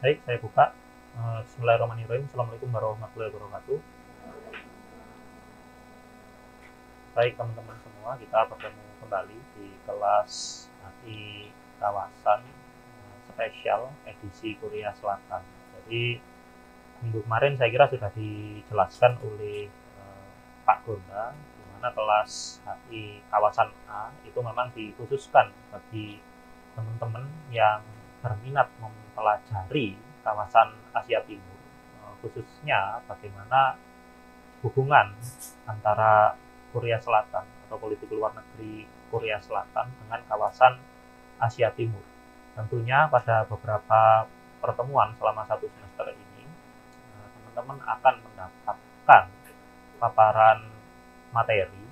Baik, saya buka. Bismillahirrahmanirrahim. Assalamualaikum warahmatullahi wabarakatuh. Baik, teman-teman semua, kita bertemu kembali di kelas HI Kawasan spesial edisi Korea Selatan. Jadi, minggu kemarin saya kira sudah dijelaskan oleh Pak Gonda, di mana kelas HI Kawasan A itu memang dikhususkan bagi teman-teman yang berminat mempelajari kawasan Asia Timur, khususnya bagaimana hubungan antara Korea Selatan atau politik luar negeri Korea Selatan dengan kawasan Asia Timur. Tentunya pada beberapa pertemuan selama satu semester ini, teman-teman akan mendapatkan paparan materi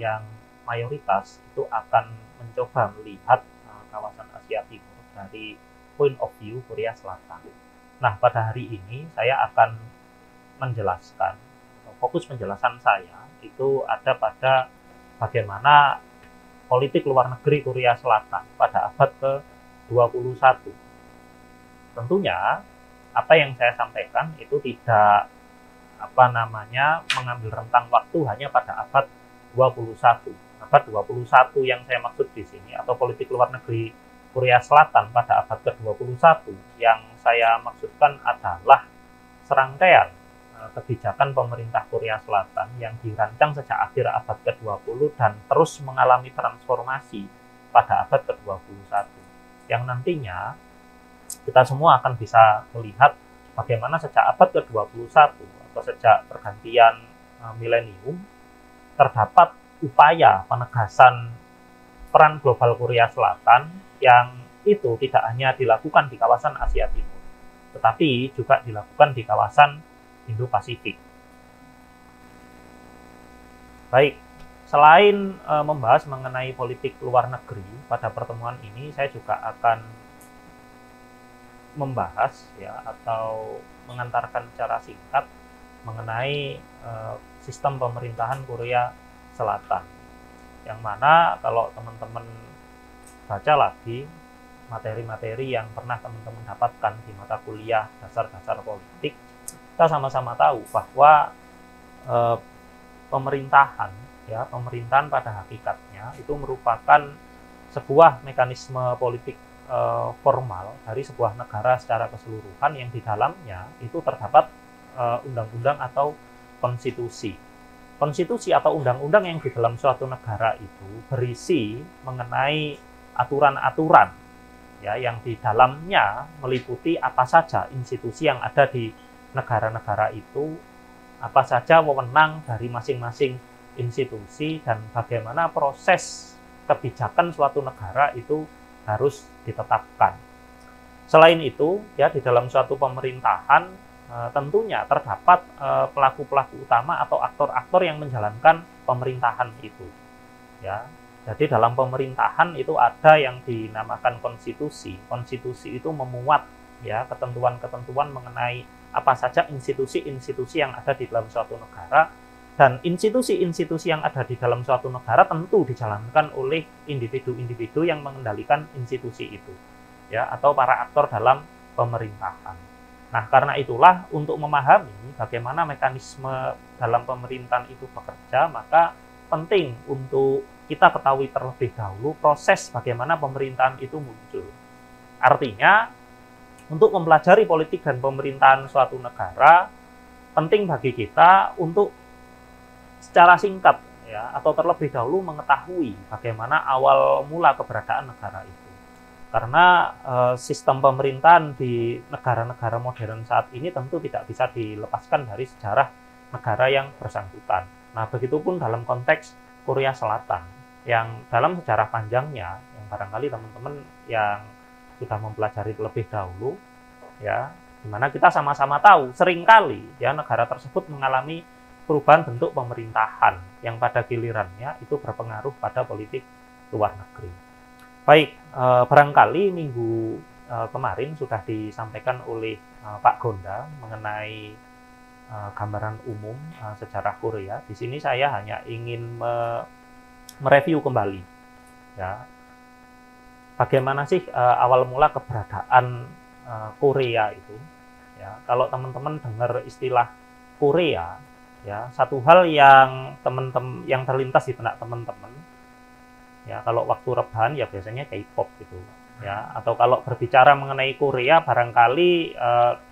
yang mayoritas itu akan mencoba melihat kawasan Asia Timur dari point of view Korea Selatan. Nah, pada hari ini saya akan menjelaskan, fokus penjelasan saya itu ada pada bagaimana politik luar negeri Korea Selatan pada abad ke-21. Tentunya apa yang saya sampaikan itu tidak mengambil rentang waktu hanya pada abad 21. Abad 21 yang saya maksud di sini atau politik luar negeri Korea Selatan pada abad ke-21 yang saya maksudkan adalah serangkaian kebijakan pemerintah Korea Selatan yang dirancang sejak akhir abad ke-20 dan terus mengalami transformasi pada abad ke-21 yang nantinya kita semua akan bisa melihat bagaimana sejak abad ke-21 atau sejak pergantian milenium terdapat upaya penegasan peran global Korea Selatan yang itu tidak hanya dilakukan di kawasan Asia Timur, tetapi juga dilakukan di kawasan Indo-Pasifik. Baik, selain membahas mengenai politik luar negeri, pada pertemuan ini saya juga akan membahas atau mengantarkan secara singkat mengenai sistem pemerintahan Korea Selatan. Yang mana kalau teman-teman baca lagi materi-materi yang pernah teman-teman dapatkan di mata kuliah dasar-dasar politik, kita sama-sama tahu bahwa pemerintahan pada hakikatnya itu merupakan sebuah mekanisme politik formal dari sebuah negara secara keseluruhan yang di dalamnya itu terdapat undang-undang atau konstitusi. Konstitusi atau undang-undang yang di dalam suatu negara itu berisi mengenai aturan-aturan yang di dalamnya meliputi apa saja institusi yang ada di negara-negara itu, apa saja wewenang dari masing-masing institusi, dan bagaimana proses kebijakan suatu negara itu harus ditetapkan. Selain itu, di dalam suatu pemerintahan tentunya terdapat pelaku-pelaku utama atau aktor-aktor yang menjalankan pemerintahan itu. Jadi dalam pemerintahan itu ada yang dinamakan konstitusi. Konstitusi itu memuat ketentuan-ketentuan mengenai apa saja institusi-institusi yang ada di dalam suatu negara, dan institusi-institusi yang ada di dalam suatu negara tentu dijalankan oleh individu-individu yang mengendalikan institusi itu, atau para aktor dalam pemerintahan. Nah, karena itulah untuk memahami bagaimana mekanisme dalam pemerintahan itu bekerja, maka penting untuk kita ketahui terlebih dahulu proses bagaimana pemerintahan itu muncul. Artinya, untuk mempelajari politik dan pemerintahan suatu negara, penting bagi kita untuk secara singkat atau terlebih dahulu mengetahui bagaimana awal mula keberadaan negara itu. Karena sistem pemerintahan di negara-negara modern saat ini tentu tidak bisa dilepaskan dari sejarah negara yang bersangkutan. Nah, begitupun dalam konteks Korea Selatan, yang dalam sejarah panjangnya, yang barangkali teman-teman yang sudah mempelajari terlebih dahulu, di mana kita sama-sama tahu seringkali negara tersebut mengalami perubahan bentuk pemerintahan yang pada gilirannya itu berpengaruh pada politik luar negeri. Baik, barangkali minggu kemarin sudah disampaikan oleh Pak Gonda mengenai gambaran umum sejarah Korea. Di sini saya hanya ingin mereview kembali bagaimana sih awal mula keberadaan Korea itu, ya kalau teman-teman dengar istilah Korea, ya satu hal yang teman-teman yang terlintas di benak teman-teman, ya kalau waktu rebahan ya biasanya K-pop gitu, ya atau kalau berbicara mengenai Korea barangkali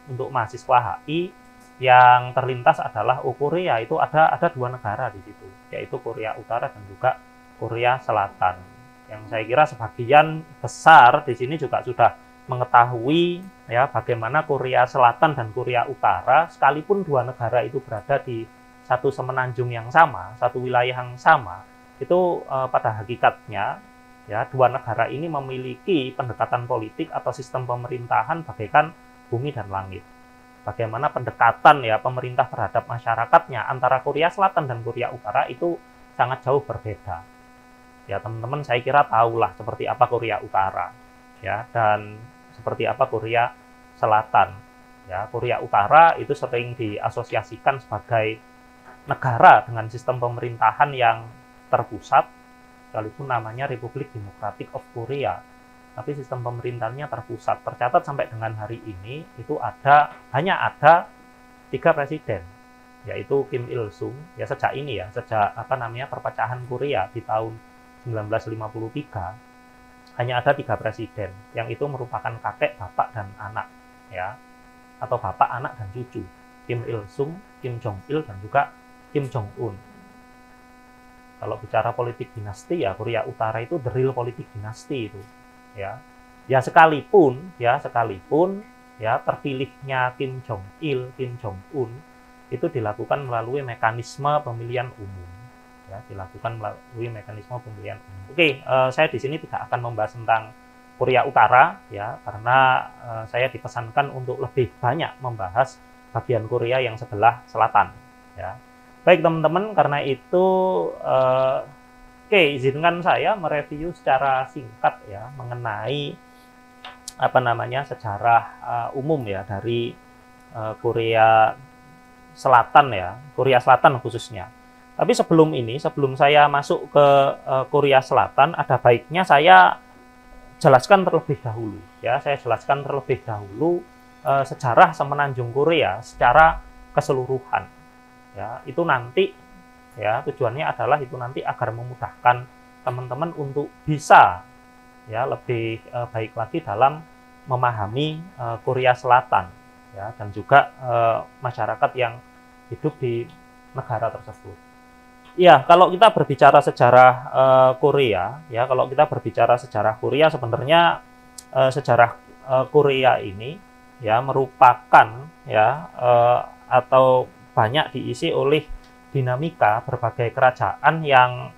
untuk mahasiswa HI yang terlintas adalah Korea itu ada dua negara di situ, yaitu Korea Utara dan juga Korea Selatan. Yang saya kira sebagian besar di sini juga sudah mengetahui ya bagaimana Korea Selatan dan Korea Utara, sekalipun dua negara itu berada di satu semenanjung yang sama, satu wilayah yang sama, itu pada hakikatnya ya dua negara ini memiliki pendekatan politik atau sistem pemerintahan bagaikan bumi dan langit. Bagaimana pendekatan ya pemerintah terhadap masyarakatnya antara Korea Selatan dan Korea Utara itu sangat jauh berbeda. Ya teman-teman saya kira tahulah seperti apa Korea Utara ya dan seperti apa Korea Selatan. Ya, Korea Utara itu sering diasosiasikan sebagai negara dengan sistem pemerintahan yang terpusat, sekalipun namanya Republik Demokratik of Korea, tapi sistem pemerintahnya terpusat. Tercatat sampai dengan hari ini itu hanya ada 3 presiden, yaitu Kim Il Sung. Ya sejak ini ya, sejak perpecahan Korea di tahun 1953, hanya ada 3 presiden, yang itu merupakan kakek, bapak, dan anak, ya, atau bapak, anak, dan cucu. Kim Il Sung, Kim Jong Il, dan juga Kim Jong Un. Kalau bicara politik dinasti ya Korea Utara itu the real politik dinasti itu, ya. Ya sekalipun terpilihnya Kim Jong Il, Kim Jong Un itu dilakukan melalui mekanisme pemilihan umum. Ya, dilakukan melalui mekanisme pemilihan umum. Oke, saya di sini tidak akan membahas tentang Korea Utara ya karena saya dipesankan untuk lebih banyak membahas bagian Korea yang sebelah selatan ya. Baik teman-teman, karena itu izinkan saya mereview secara singkat ya mengenai sejarah umum ya dari Korea Selatan ya, Korea Selatan khususnya. Tapi sebelum saya masuk ke Korea Selatan, ada baiknya saya jelaskan terlebih dahulu ya. Saya jelaskan terlebih dahulu sejarah semenanjung Korea secara keseluruhan. Ya, itu nanti ya tujuannya adalah itu nanti agar memudahkan teman-teman untuk bisa ya lebih baik lagi dalam memahami Korea Selatan ya dan juga masyarakat yang hidup di negara tersebut. Ya, kalau kita berbicara sejarah Korea ya, kalau kita berbicara sejarah Korea sebenarnya sejarah Korea ini ya merupakan ya atau banyak diisi oleh dinamika berbagai kerajaan yang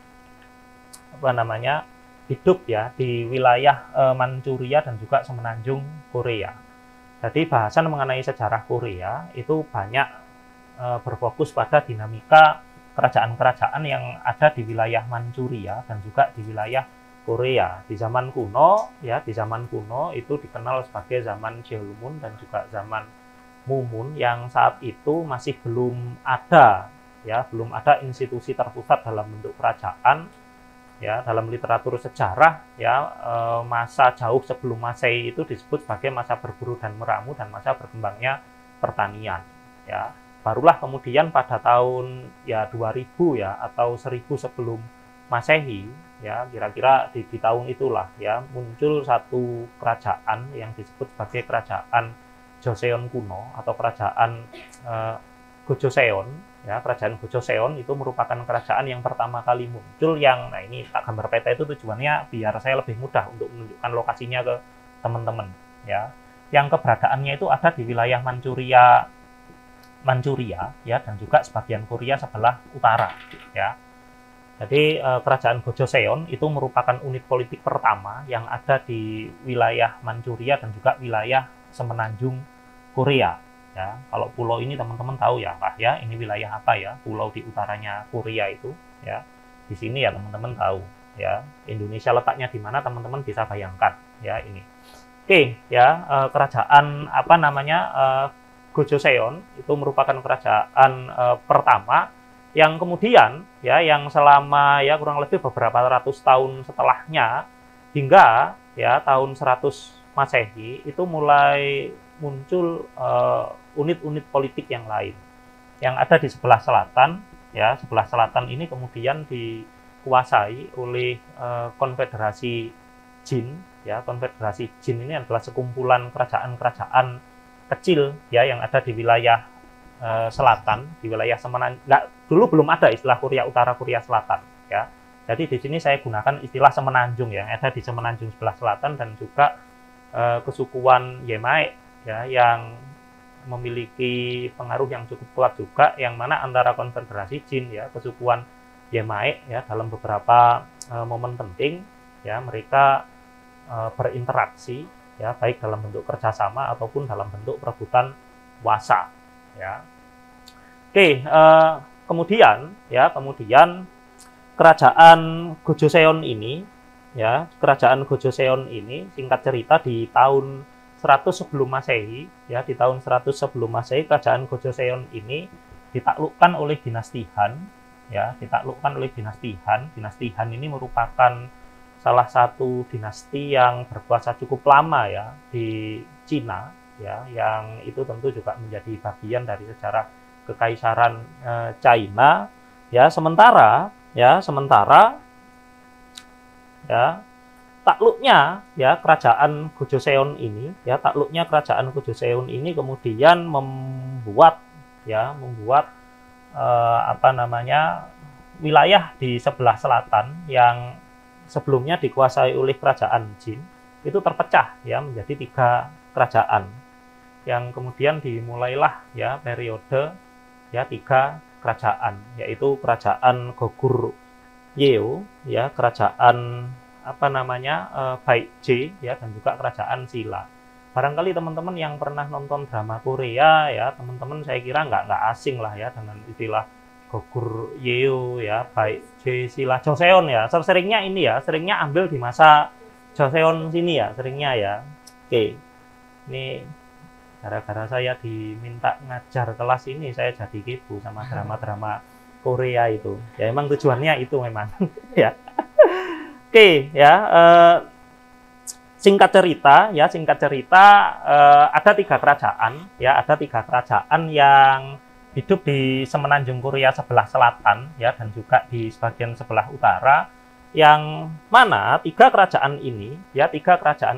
hidup ya di wilayah Manchuria dan juga semenanjung Korea. Jadi bahasan mengenai sejarah Korea itu banyak berfokus pada dinamika kerajaan-kerajaan yang ada di wilayah Manchuria dan juga di wilayah Korea. Di zaman kuno itu dikenal sebagai zaman Jeolmun dan juga zaman Mumun yang saat itu masih belum ada institusi terpusat dalam bentuk kerajaan ya. Dalam literatur sejarah ya masa jauh sebelum Masehi itu disebut sebagai masa berburu dan meramu dan masa berkembangnya pertanian ya. Barulah kemudian pada tahun ya 2000 ya atau 1000 sebelum Masehi ya, kira-kira di tahun itulah ya muncul satu kerajaan yang disebut sebagai kerajaan Joseon kuno atau kerajaan Gojoseon ya. Kerajaan Gojoseon itu merupakan kerajaan yang pertama kali muncul yang ini tak gambar peta itu tujuannya biar saya lebih mudah untuk menunjukkan lokasinya ke teman-teman ya. Yang keberadaannya itu ada di wilayah Manchuria ya dan juga sebagian Korea sebelah utara ya. Jadi kerajaan Gojoseon itu merupakan unit politik pertama yang ada di wilayah Manchuria dan juga wilayah semenanjung Korea ya. Kalau pulau ini teman-teman tahu ya Pak ya, ini wilayah apa ya, pulau di utaranya Korea itu ya. Di sini ya teman-teman tahu ya. Indonesia letaknya di mana teman-teman bisa bayangkan ya ini. Oke ya, kerajaan Gojoseon itu merupakan kerajaan pertama yang kemudian ya yang selama ya kurang lebih beberapa ratus tahun setelahnya hingga ya tahun 100 Masehi itu mulai muncul unit-unit politik yang lain yang ada di sebelah selatan. Ya, sebelah selatan ini kemudian dikuasai oleh konfederasi Jin. Ya, konfederasi Jin ini adalah sekumpulan kerajaan-kerajaan kecil ya yang ada di wilayah selatan, di wilayah semenanjung. Dulu belum ada istilah Korea Utara, Korea Selatan. Ya, jadi di sini saya gunakan istilah semenanjung ya, ada di semenanjung sebelah selatan dan juga kesukuan Yemae ya yang memiliki pengaruh yang cukup kuat juga, yang mana antara konfederasi Jin ya, kesukuan Yemae ya dalam beberapa momen penting ya mereka berinteraksi ya baik dalam bentuk kerjasama ataupun dalam bentuk perebutan kuasa ya. Oke, kemudian kerajaan Gojoseon ini ya, kerajaan Gojoseon ini singkat cerita di tahun 100 sebelum Masehi ya, di tahun 100 sebelum Masehi kerajaan Gojoseon ini ditaklukkan oleh dinasti Han ya, ditaklukkan oleh dinasti Han. Dinasti Han ini merupakan salah satu dinasti yang berkuasa cukup lama ya di Cina ya, yang itu tentu juga menjadi bagian dari sejarah kekaisaran China ya. Sementara takluknya kerajaan Gojoseon ini kemudian membuat wilayah di sebelah selatan yang sebelumnya dikuasai oleh kerajaan Jin itu terpecah ya menjadi 3 kerajaan, yang kemudian dimulailah ya periode ya 3 kerajaan, yaitu kerajaan Goguryeo ya, kerajaan Baekje ya, dan juga kerajaan Silla. Barangkali teman-teman yang pernah nonton drama Korea ya, teman-teman saya kira nggak asing lah ya dengan istilah Goguryeo ya, Baekje, Silla, Joseon ya. Seringnya ini ya, seringnya ambil di masa Joseon sini ya, seringnya ya. Oke, ini gara-gara saya diminta ngajar kelas ini, saya jadi kepo sama drama-drama Korea itu. Ya memang tujuannya itu memang. Ya. Oke, ya. Singkat cerita, ada 3 kerajaan, ya, ada 3 kerajaan yang hidup di semenanjung Korea sebelah selatan, ya, dan juga di sebagian sebelah utara, yang mana 3 kerajaan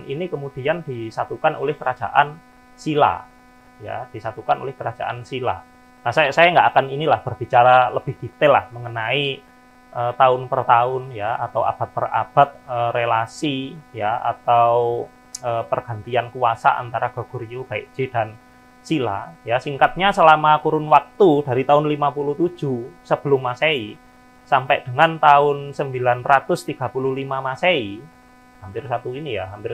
ini kemudian disatukan oleh kerajaan Silla, ya, disatukan oleh kerajaan Silla. Nah, saya nggak akan berbicara lebih detail lah mengenai tahun per tahun ya atau abad per abad relasi ya atau pergantian kuasa antara Goguryeo, Baekje dan Silla ya. Singkatnya, selama kurun waktu dari tahun 57 sebelum Masehi sampai dengan tahun 935 Masehi, hampir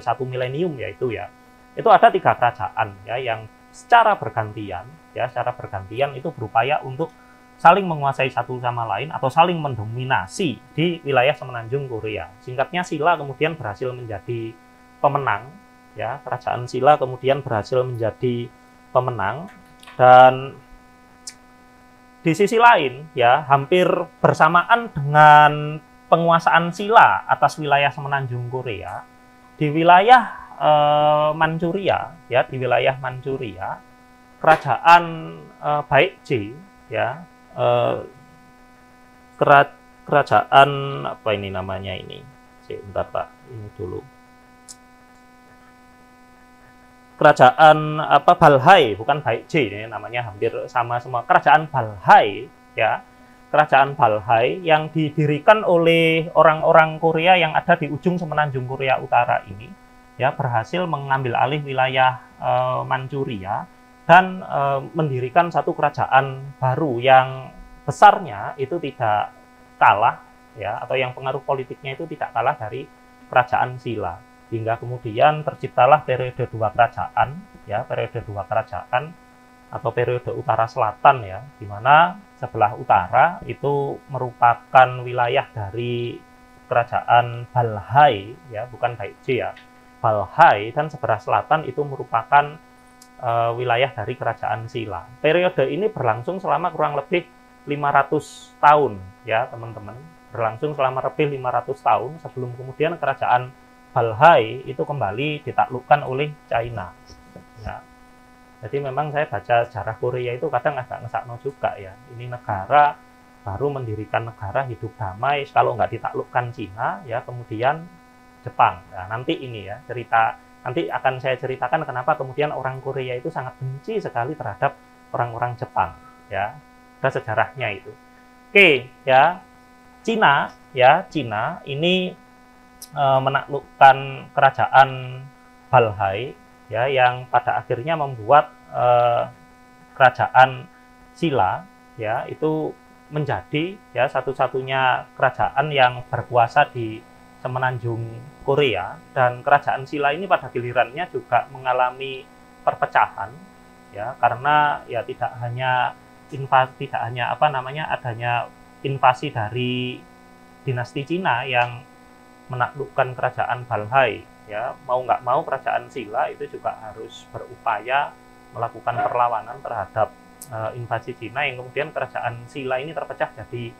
satu milenium ya itu ya. Itu ada 3 kerajaan ya yang secara bergantian itu berupaya untuk saling menguasai satu sama lain atau saling mendominasi di wilayah semenanjung Korea. Singkatnya, Silla kemudian berhasil menjadi pemenang ya, kerajaan Silla kemudian berhasil menjadi pemenang, dan di sisi lain ya hampir bersamaan dengan penguasaan Silla atas wilayah semenanjung Korea, di wilayah Manchuria ya, di wilayah Manchuria kerajaan Baekje ya, kerajaan apa ini namanya ini? Bentar Pak, ini dulu. Kerajaan Balhae, bukan Baekje, ini namanya hampir sama semua. Kerajaan Balhae ya. Kerajaan Balhae yang didirikan oleh orang-orang Korea yang ada di ujung semenanjung Korea Utara ini ya, berhasil mengambil alih wilayah Manchuria dan mendirikan satu kerajaan baru yang besarnya itu tidak kalah ya, atau yang pengaruh politiknya itu tidak kalah dari kerajaan Silla, hingga kemudian terciptalah periode 2 kerajaan ya, periode 2 kerajaan atau periode utara selatan ya, di mana sebelah utara itu merupakan wilayah dari kerajaan Balhae ya, bukan Baekje ya, Balhae, dan sebelah selatan itu merupakan wilayah dari kerajaan Silla. Periode ini berlangsung selama kurang lebih 500 tahun ya teman-teman, berlangsung selama lebih 500 tahun sebelum kemudian kerajaan Balhae itu kembali ditaklukkan oleh China. Ya. Jadi memang saya baca sejarah Korea itu kadang agak ngesakno juga ya. Ini negara baru mendirikan negara hidup damai, kalau nggak ditaklukkan Cina ya kemudian Jepang. Nah, nanti ini ya cerita, nanti akan saya ceritakan kenapa kemudian orang Korea itu sangat benci sekali terhadap orang-orang Jepang ya. Ada sejarahnya itu. Oke ya, Cina ini menaklukkan kerajaan Balhae ya, yang pada akhirnya membuat kerajaan Silla ya itu menjadi ya satu-satunya kerajaan yang berkuasa di semenanjung Korea, dan kerajaan Silla ini pada gilirannya juga mengalami perpecahan ya, karena ya tidak hanya adanya invasi dari dinasti Cina yang menaklukkan kerajaan Balhae ya, mau nggak mau kerajaan Silla itu juga harus berupaya melakukan perlawanan terhadap invasi Cina, yang kemudian kerajaan Silla ini terpecah jadi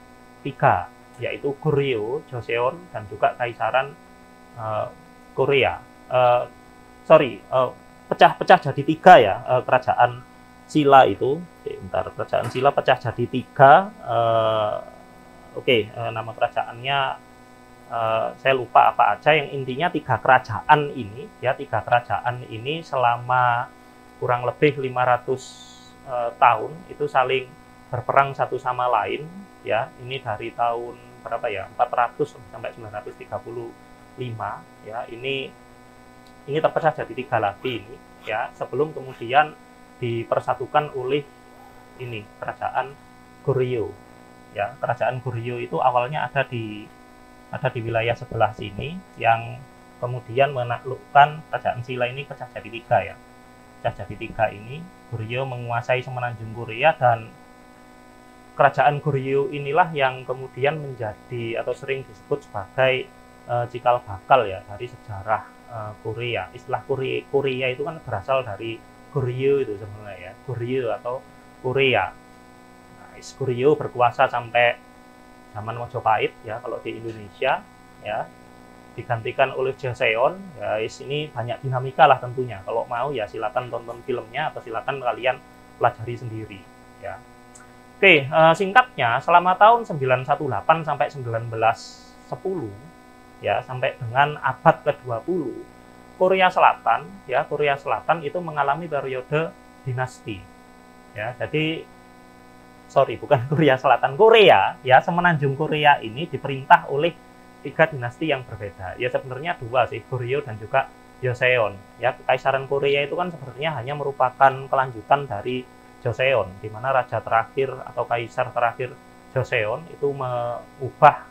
3, yaitu Goryeo, Joseon, dan juga Kaisaran Korea. Pecah jadi 3 ya, kerajaan Silla itu. Kerajaan Silla pecah jadi 3. Nama kerajaannya saya lupa apa aja, yang intinya 3 kerajaan ini selama kurang lebih 500 tahun itu saling berperang satu sama lain ya. Ini dari tahun berapa ya, 400 sampai 935 ya, ini terpecah jadi 3 lagi ini ya, sebelum kemudian dipersatukan oleh ini kerajaan Goryeo ya. Kerajaan Goryeo itu awalnya ada di wilayah sebelah sini, yang kemudian menaklukkan kerajaan Silla ini pecah jadi 3 ya. Pecah jadi 3 ini, Goryeo menguasai semenanjung Korea, dan kerajaan Goryeo inilah yang kemudian menjadi atau sering disebut sebagai cikal bakal ya dari sejarah Korea. Istilah Korea itu kan berasal dari Goryeo itu sebenarnya ya, Goryeo atau Korea. Nah, Goryeo berkuasa sampai zaman Majapahit ya kalau di Indonesia ya, digantikan oleh Joseon ya. Ini banyak dinamika lah tentunya, kalau mau ya silakan tonton filmnya atau silakan kalian pelajari sendiri ya. Oke, singkatnya selama tahun 918 sampai 1910 ya, sampai dengan abad ke-20 Korea Selatan itu mengalami periode dinasti ya. Jadi bukan Korea Selatan, Korea ya, semenanjung Korea ini diperintah oleh 3 dinasti yang berbeda ya, sebenarnya 2 sih, Goryeo dan juga Joseon ya. Kekaisaran Korea itu kan sebenarnya hanya merupakan kelanjutan dari Joseon, di mana raja terakhir atau kaisar terakhir Joseon itu mengubah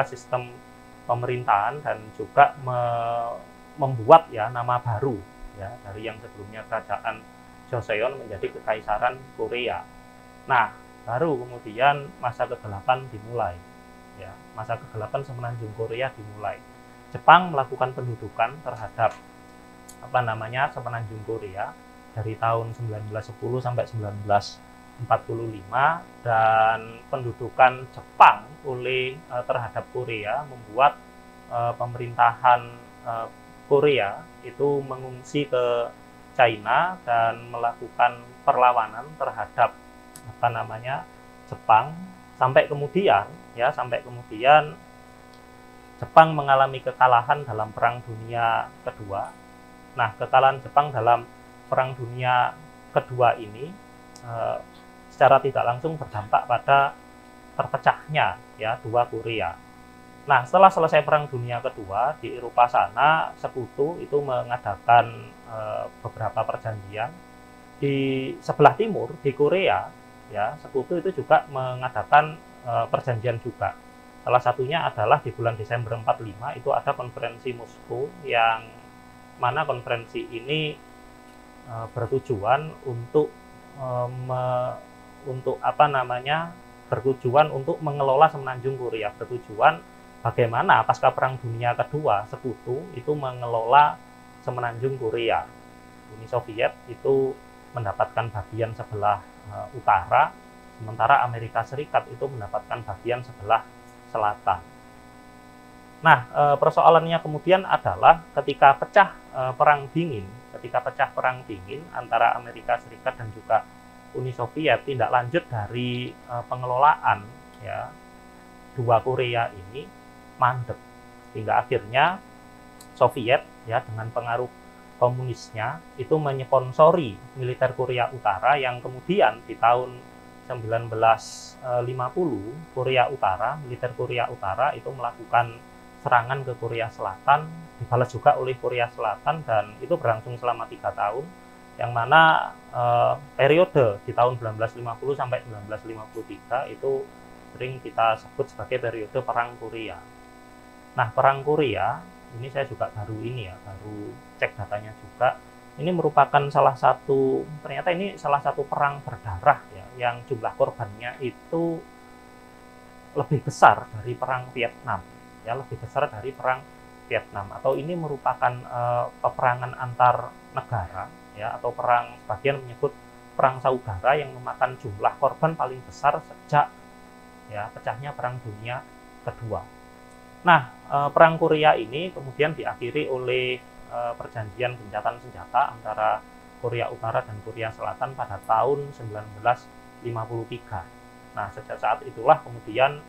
sistem pemerintahan dan juga membuat ya nama baru ya, dari yang sebelumnya kerajaan Joseon menjadi kekaisaran Korea. Nah, baru kemudian masa kegelapan dimulai ya. Masa kegelapan semenanjung Korea dimulai. Jepang melakukan pendudukan terhadap semenanjung Korea dari tahun 1910 sampai 1945, dan pendudukan Jepang terhadap Korea membuat pemerintahan Korea itu mengungsi ke China dan melakukan perlawanan terhadap Jepang, sampai kemudian Jepang mengalami kekalahan dalam Perang Dunia Kedua. Nah, kekalahan Jepang dalam Perang Dunia Kedua ini secara tidak langsung berdampak pada terpecahnya ya 2 Korea. Nah, setelah selesai Perang Dunia Kedua, di Eropa sana sekutu itu mengadakan beberapa perjanjian. Di sebelah timur, di Korea ya, sekutu itu juga mengadakan perjanjian juga. Salah satunya adalah di bulan Desember 45 itu ada konferensi Moskow, yang mana konferensi ini bertujuan untuk mengelola semenanjung Korea, bertujuan bagaimana pasca Perang Dunia Kedua sekutu itu mengelola semenanjung Korea. Uni Soviet itu mendapatkan bagian sebelah utara, sementara Amerika Serikat itu mendapatkan bagian sebelah selatan. Nah, persoalannya kemudian adalah ketika pecah Perang Dingin antara Amerika Serikat dan juga Uni Soviet, tindak lanjut dari pengelolaan ya dua Korea ini mandek, hingga akhirnya Soviet ya dengan pengaruh komunisnya itu menyponsori militer Korea Utara, yang kemudian di tahun 1950 militer Korea Utara itu melakukan serangan ke Korea Selatan, dibalas juga oleh Korea Selatan, dan itu berlangsung selama 3 tahun, yang mana periode di tahun 1950 sampai 1953 itu sering kita sebut sebagai periode Perang Korea. Nah, Perang Korea ini saya juga baru cek datanya juga. Ini merupakan ternyata ini salah satu perang berdarah ya, yang jumlah korbannya itu lebih besar dari Perang Vietnam. Ya, lebih besar dari Perang Vietnam, atau ini merupakan peperangan antar negara ya, atau sebagian menyebut perang saudara yang memakan jumlah korban paling besar sejak ya pecahnya Perang Dunia Kedua. Nah, Perang Korea ini kemudian diakhiri oleh perjanjian gencatan senjata antara Korea Utara dan Korea Selatan pada tahun 1953. Nah, sejak saat itulah kemudian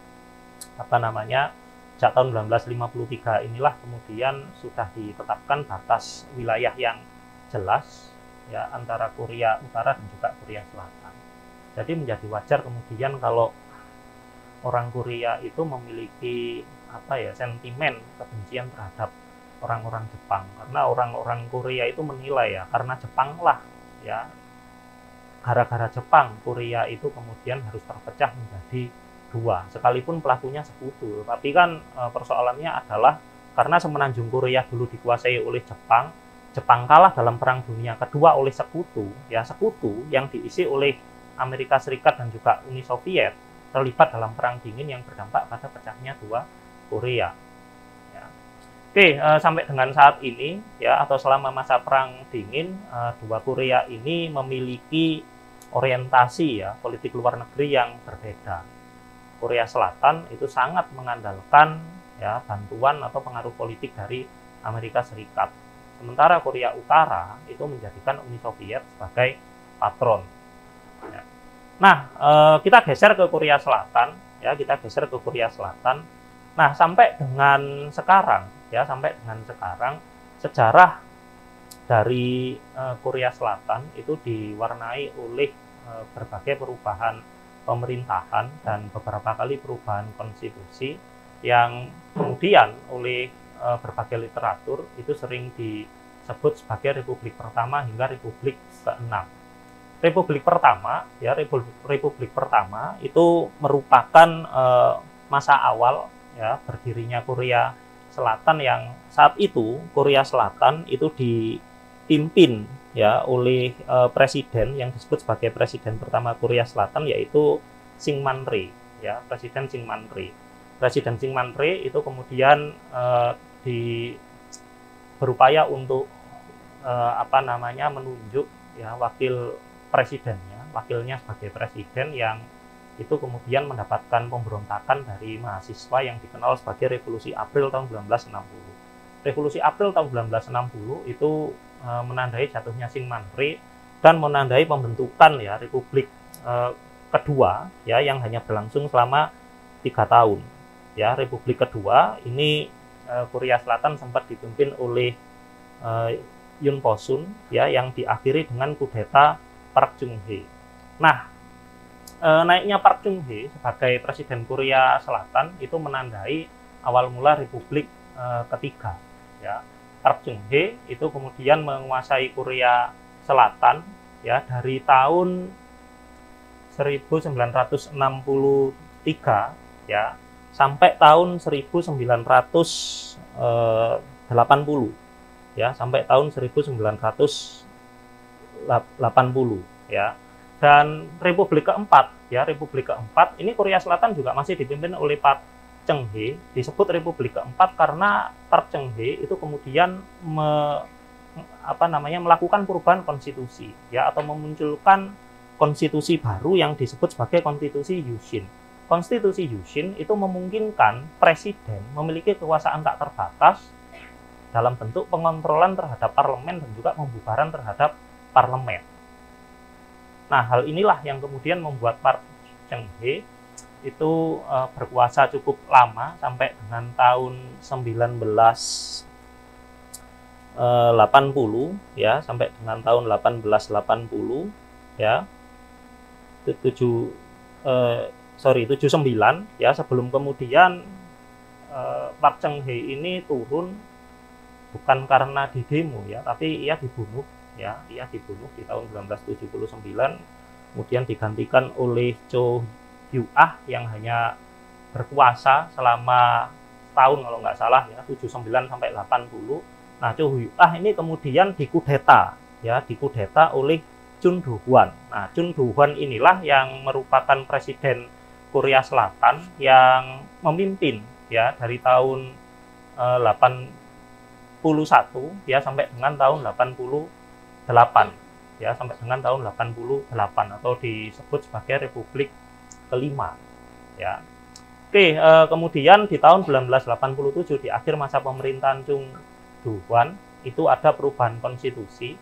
sejak tahun 1953 inilah kemudian sudah ditetapkan batas wilayah yang jelas ya antara Korea Utara dan juga Korea Selatan. Jadi menjadi wajar kemudian kalau orang Korea itu memiliki sentimen kebencian terhadap orang-orang Jepang, karena orang-orang Korea itu menilai ya karena Jepanglah ya, gara-gara Jepang Korea itu kemudian harus terpecah menjadi dua, sekalipun pelakunya sekutu. Tapi kan persoalannya adalah karena semenanjung Korea dulu dikuasai oleh Jepang, Jepang kalah dalam Perang Dunia Kedua oleh sekutu yang diisi oleh Amerika Serikat dan juga Uni Soviet, terlibat dalam Perang Dingin yang berdampak pada pecahnya dua Korea. Ya. Oke, sampai dengan saat ini ya, atau selama masa Perang Dingin, dua Korea ini memiliki orientasi ya politik luar negeri yang berbeda. Korea Selatan itu sangat mengandalkan ya bantuan atau pengaruh politik dari Amerika Serikat. Sementara Korea Utara itu menjadikan Uni Soviet sebagai patron. Ya. Nah, kita geser ke Korea Selatan ya, Nah, sampai dengan sekarang sejarah dari Korea Selatan itu diwarnai oleh berbagai perubahan pemerintahan dan beberapa kali perubahan konstitusi yang kemudian oleh berbagai literatur itu sering disebut sebagai Republik Pertama hingga Republik ke-6. Republik Pertama itu merupakan masa awal ya berdirinya Korea Selatan, yang saat itu Korea Selatan itu dipimpin ya oleh presiden yang disebut sebagai presiden pertama Korea Selatan, yaitu Syngman-rhee ya, Presiden Syngman-rhee itu kemudian berupaya untuk menunjuk ya wakilnya sebagai presiden, yang itu kemudian mendapatkan pemberontakan dari mahasiswa yang dikenal sebagai Revolusi April tahun 1960. Revolusi April tahun 1960 itu menandai jatuhnya Syngman-rhee dan menandai pembentukan ya Republik Kedua ya, yang hanya berlangsung selama 3 tahun. Ya, Republik Kedua ini Korea Selatan sempat dipimpin oleh Yoon Po-sun ya, yang diakhiri dengan kudeta Park Chung-hee. Nah, naiknya Park Chung-hee sebagai presiden Korea Selatan itu menandai awal mula Republik ketiga ya. Park Chung-hee itu kemudian menguasai Korea Selatan ya dari tahun 1963 ya sampai tahun 1980 ya, sampai tahun 1980 ya. Dan Republik keempat ini Korea Selatan juga masih dipimpin oleh Park Chung-hee. Disebut Republik keempat karena Park Chung-hee itu kemudian melakukan perubahan konstitusi ya, atau memunculkan konstitusi baru yang disebut sebagai konstitusi Yushin. konstitusi Yushin itu memungkinkan presiden memiliki kekuasaan tak terbatas dalam bentuk pengontrolan terhadap parlemen dan juga pembubaran terhadap parlemen. Nah, hal inilah yang kemudian membuat Park Chung-hee itu berkuasa cukup lama sampai dengan tahun 1980 ya, sampai dengan tahun 1880 ya. 79 ya, sebelum kemudian Park Chung-hee ini turun bukan karena di demo ya, tapi ia dibunuh ya, ia dibunuh di tahun 1979, kemudian digantikan oleh Cho Hyuk-ah yang hanya berkuasa selama tahun kalau nggak salah ya, 79 sampai 80. Nah, Cho Hyuk-ah ini kemudian dikudeta ya, dikudeta oleh Chun Doo-hwan. Nah, Chun Doo-hwan inilah yang merupakan presiden Korea Selatan yang memimpin ya dari tahun 81 ya sampai dengan tahun 88 ya, sampai dengan tahun 88 atau disebut sebagai Republik kelima ya. Oke, kemudian di tahun 1987 di akhir masa pemerintahan Chun Doo-hwan itu ada perubahan konstitusi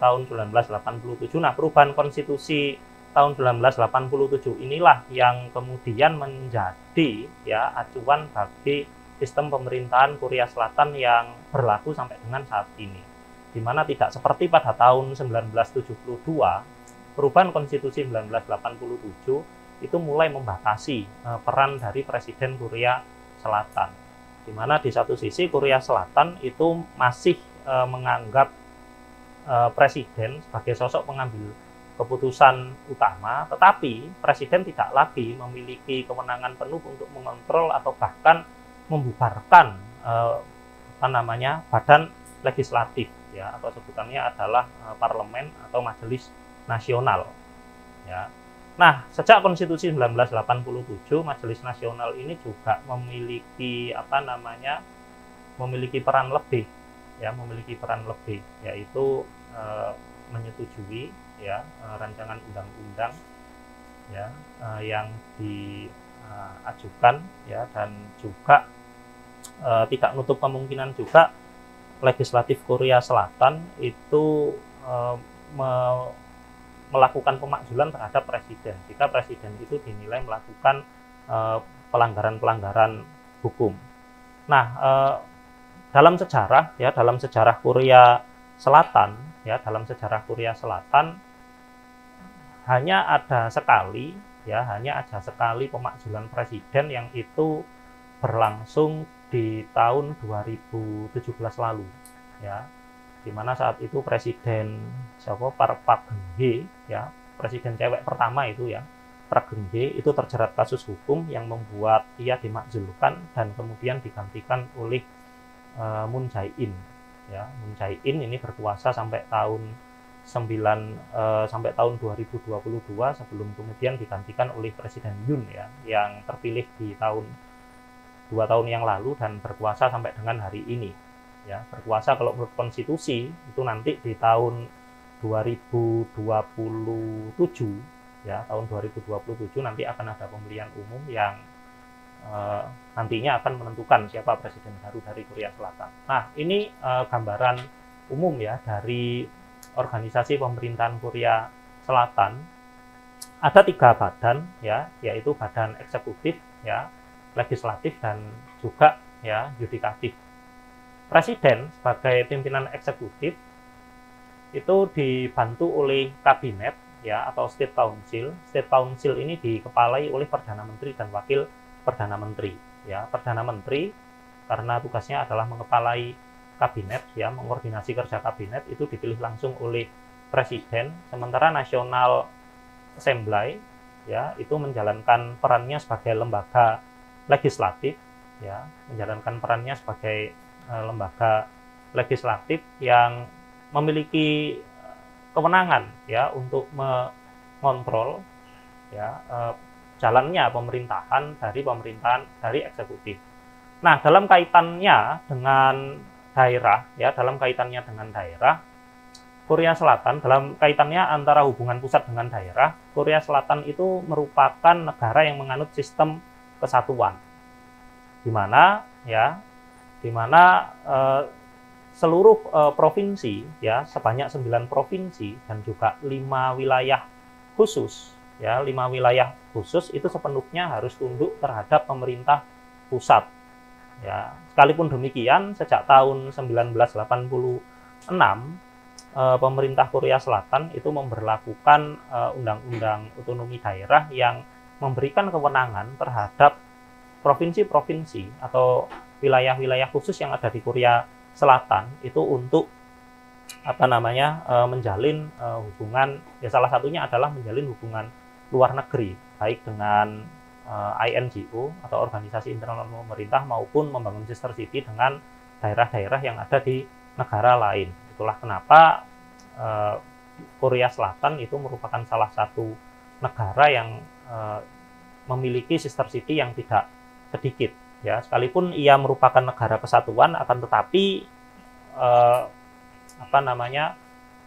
tahun 1987. Nah, perubahan konstitusi tahun 1987 inilah yang kemudian menjadi ya acuan bagi sistem pemerintahan Korea Selatan yang berlaku sampai dengan saat ini. Di mana tidak seperti pada tahun 1972, perubahan konstitusi 1987 itu mulai membatasi peran dari Presiden Korea Selatan. Di mana di satu sisi Korea Selatan itu masih menganggap Presiden sebagai sosok pengambil keputusan utama, tetapi Presiden tidak lagi memiliki kewenangan penuh untuk mengontrol atau bahkan membubarkan badan legislatif ya, atau sebutannya adalah parlemen atau majelis nasional ya. Nah, sejak konstitusi 1987 majelis nasional ini juga memiliki memiliki peran lebih ya, memiliki peran lebih, yaitu menyetujui ya rancangan undang-undang ya yang diajukan ya, dan juga tidak menutup kemungkinan juga legislatif Korea Selatan itu melakukan pemakzulan terhadap presiden jika presiden itu dinilai melakukan pelanggaran-pelanggaran hukum. Nah, dalam sejarah Korea Selatan ya, dalam sejarah Korea Selatan hanya ada sekali pemakzulan presiden yang itu berlangsung di tahun 2017 lalu ya, di mana saat itu Presiden Park Geun-hye ya, presiden cewek pertama itu ya, Park Geun-hye itu terjerat kasus hukum yang membuat ia dimakzulkan dan kemudian digantikan oleh Moon Jae-in ya. Moon Jae-in ini berkuasa sampai tahun 2022 sebelum kemudian digantikan oleh Presiden Yoon ya, yang terpilih di 2 tahun yang lalu dan berkuasa sampai dengan hari ini ya. Berkuasa kalau menurut konstitusi itu nanti di tahun 2027 ya, tahun 2027 nanti akan ada pemilihan umum yang nantinya akan menentukan siapa presiden baru dari Korea Selatan. Nah, ini gambaran umum ya dari organisasi pemerintahan Korea Selatan. Ada 3 badan ya, yaitu badan eksekutif ya, legislatif dan juga ya yudikatif. Presiden sebagai pimpinan eksekutif itu dibantu oleh kabinet ya, atau State Council. State Council ini dikepalai oleh Perdana Menteri dan Wakil Perdana Menteri ya. Perdana Menteri karena tugasnya adalah mengepalai kabinet ya, mengkoordinasi kerja kabinet, itu dipilih langsung oleh presiden, sementara National Assembly ya itu menjalankan perannya sebagai lembaga legislatif ya, menjalankan perannya sebagai lembaga legislatif yang memiliki kewenangan ya untuk mengontrol ya jalannya pemerintahan dari eksekutif. Nah, dalam kaitannya dengan daerah ya, Korea Selatan dalam kaitannya antara hubungan pusat dengan daerah, Korea Selatan itu merupakan negara yang menganut sistem kesatuan, di mana seluruh provinsi ya sebanyak 9 provinsi dan juga 5 wilayah khusus ya 5 wilayah khusus itu sepenuhnya harus tunduk terhadap pemerintah pusat ya. Sekalipun demikian sejak tahun 1986 pemerintah Korea Selatan itu memberlakukan undang-undang otonomi daerah yang memberikan kewenangan terhadap provinsi-provinsi atau wilayah-wilayah khusus yang ada di Korea Selatan itu untuk menjalin hubungan ya, salah satunya adalah menjalin hubungan luar negeri baik dengan INGO atau organisasi internasional pemerintah maupun membangun sister city dengan daerah-daerah yang ada di negara lain. Itulah kenapa Korea Selatan itu merupakan salah satu negara yang memiliki sister city yang tidak sedikit ya, sekalipun ia merupakan negara kesatuan akan tetapi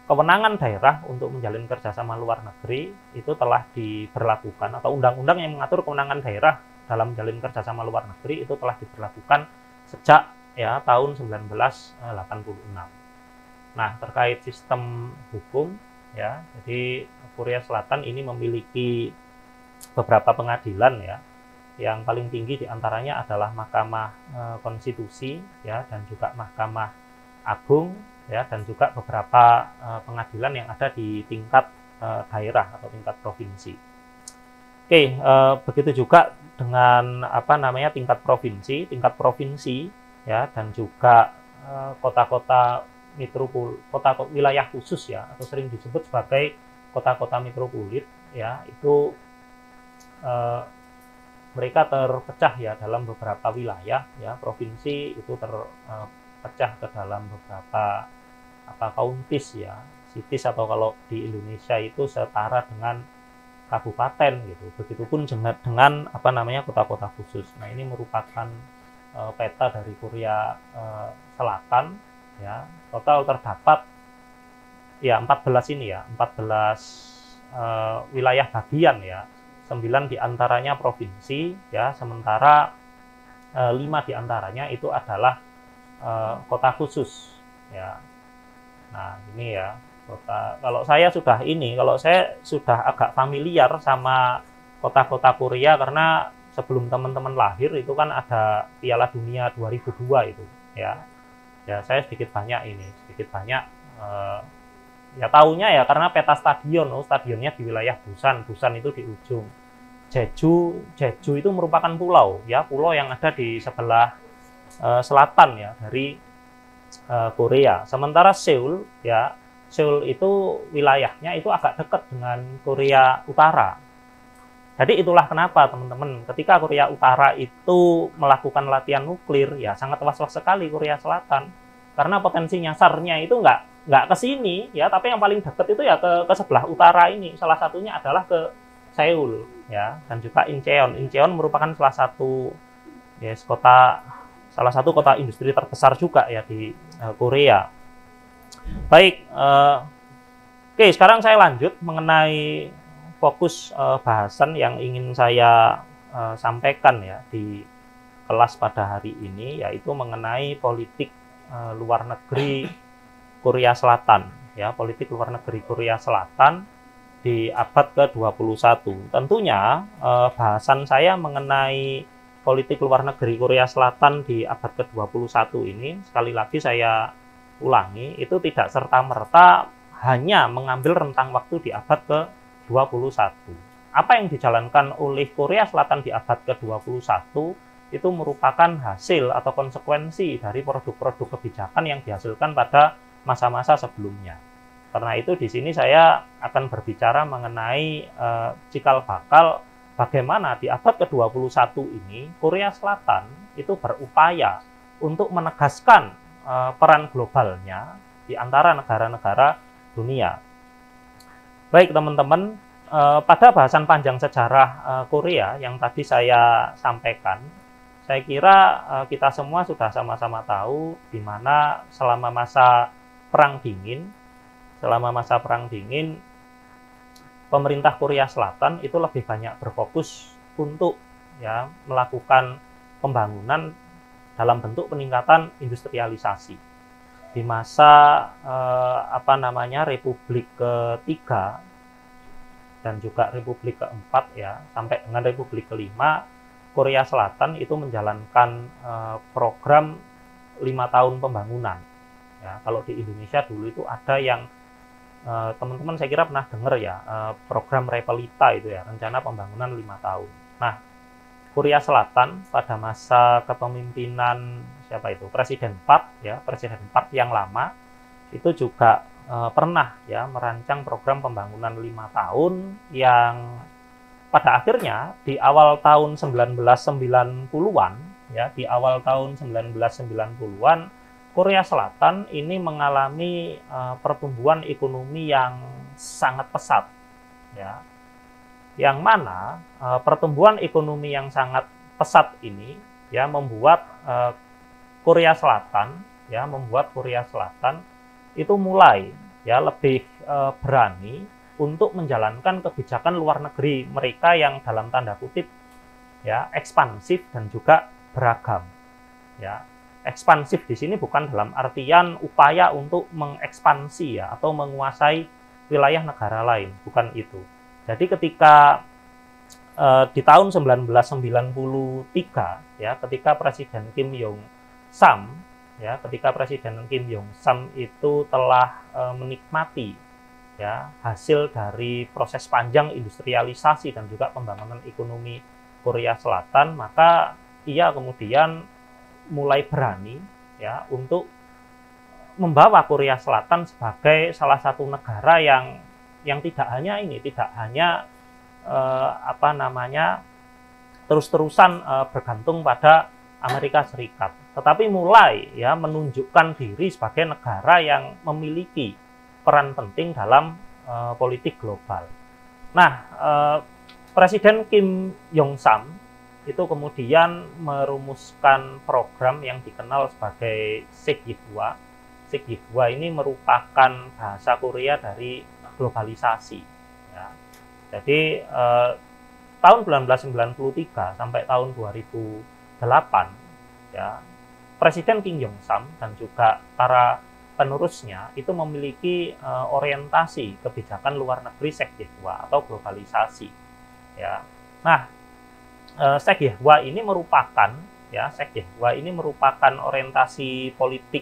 kewenangan daerah untuk menjalin kerjasama luar negeri itu telah diberlakukan atau undang-undang yang mengatur kewenangan daerah dalam menjalin kerjasama luar negeri itu telah diberlakukan sejak ya tahun 1986. Nah, terkait sistem hukum ya, jadi Korea Selatan ini memiliki beberapa pengadilan ya. Yang paling tinggi diantaranya adalah Mahkamah Konstitusi ya, dan juga Mahkamah Agung ya, dan juga beberapa pengadilan yang ada di tingkat daerah atau tingkat provinsi. Oke, begitu juga dengan tingkat provinsi ya, dan juga kota-kota wilayah khusus ya, atau sering disebut sebagai kota-kota metropolit ya, itu mereka terpecah ya dalam beberapa wilayah ya, provinsi itu terpecah ke dalam beberapa counties ya, cities atau kalau di Indonesia itu setara dengan kabupaten gitu. Begitupun dengan kota-kota khusus. Nah, ini merupakan peta dari Korea Selatan ya. Total terdapat ya 14 wilayah bagian ya. 9 diantaranya provinsi ya, sementara 5 diantaranya itu adalah kota khusus ya. Nah, ini ya kota. Kalau saya sudah agak familiar sama kota-kota Korea karena sebelum teman-teman lahir itu kan ada Piala Dunia 2002 itu ya. Ya, saya sedikit banyak ya tahunya ya karena peta stadionnya di wilayah Busan itu di ujung. Jeju itu merupakan pulau yang ada di sebelah selatan ya dari Korea. Sementara Seoul itu wilayahnya itu agak dekat dengan Korea Utara. Jadi itulah kenapa teman-teman ketika Korea Utara itu melakukan latihan nuklir ya sangat was-was sekali Korea Selatan karena potensi nyasarnya itu nggak ke sini ya, tapi yang paling dekat itu ya ke sebelah utara ini. Salah satunya adalah ke Seoul ya, dan juga Incheon. Incheon merupakan salah satu kota industri terbesar juga ya di Korea. Baik, oke, sekarang saya lanjut mengenai fokus bahasan yang ingin saya sampaikan ya di kelas pada hari ini, yaitu mengenai politik luar negeri Korea Selatan ya, politik luar negeri Korea Selatan di abad ke-21. Tentunya bahasan saya mengenai politik luar negeri Korea Selatan di abad ke-21 ini sekali lagi saya ulangi, itu tidak serta-merta hanya mengambil rentang waktu di abad ke-21. Apa yang dijalankan oleh Korea Selatan di abad ke-21 itu merupakan hasil atau konsekuensi dari produk-produk kebijakan yang dihasilkan pada masa-masa sebelumnya. Karena itu di sini saya akan berbicara mengenai cikal bakal bagaimana di abad ke-21 ini Korea Selatan itu berupaya untuk menegaskan peran globalnya di antara negara-negara dunia. Baik teman-teman, pada bahasan panjang sejarah Korea yang tadi saya sampaikan, saya kira kita semua sudah sama-sama tahu di mana selama masa Perang Dingin selama masa Perang Dingin, pemerintah Korea Selatan itu lebih banyak berfokus untuk ya melakukan pembangunan dalam bentuk peningkatan industrialisasi. Di masa Republik ketiga dan juga Republik keempat ya sampai dengan Republik kelima, Korea Selatan itu menjalankan program 5 tahun pembangunan. Ya, kalau di Indonesia dulu itu ada yang teman-teman saya kira pernah dengar ya, program Repelita itu ya, rencana pembangunan 5 tahun. Nah, Korea Selatan pada masa kepemimpinan siapa itu? Presiden Park ya, Presiden Park yang lama itu juga pernah ya merancang program pembangunan 5 tahun yang pada akhirnya di awal tahun 1990-an ya, di awal tahun 1990-an Korea Selatan ini mengalami pertumbuhan ekonomi yang sangat pesat, ya, yang mana pertumbuhan ekonomi yang sangat pesat ini ya membuat Korea Selatan itu mulai ya lebih berani untuk menjalankan kebijakan luar negeri mereka yang dalam tanda kutip ya ekspansif dan juga beragam, ya. Ekspansif di sini bukan dalam artian upaya untuk mengekspansi ya atau menguasai wilayah negara lain, bukan itu. Jadi ketika di tahun 1993 ya, ketika Presiden Kim Yong Sam itu telah menikmati ya hasil dari proses panjang industrialisasi dan juga pembangunan ekonomi Korea Selatan, maka ia kemudian mulai berani ya untuk membawa Korea Selatan sebagai salah satu negara yang tidak hanya terus-terusan bergantung pada Amerika Serikat, tetapi mulai ya menunjukkan diri sebagai negara yang memiliki peran penting dalam politik global. Nah, Presiden Kim Yong Sam itu kemudian merumuskan program yang dikenal sebagai Sekihwa. Sekihwa ini merupakan bahasa Korea dari globalisasi. Ya. Jadi tahun 1993 sampai tahun 2008, ya, Presiden Kim Yong Sam dan juga para penerusnya itu memiliki orientasi kebijakan luar negeri Sekihwa atau globalisasi. Ya. Nah, Sekihwa ini merupakan orientasi politik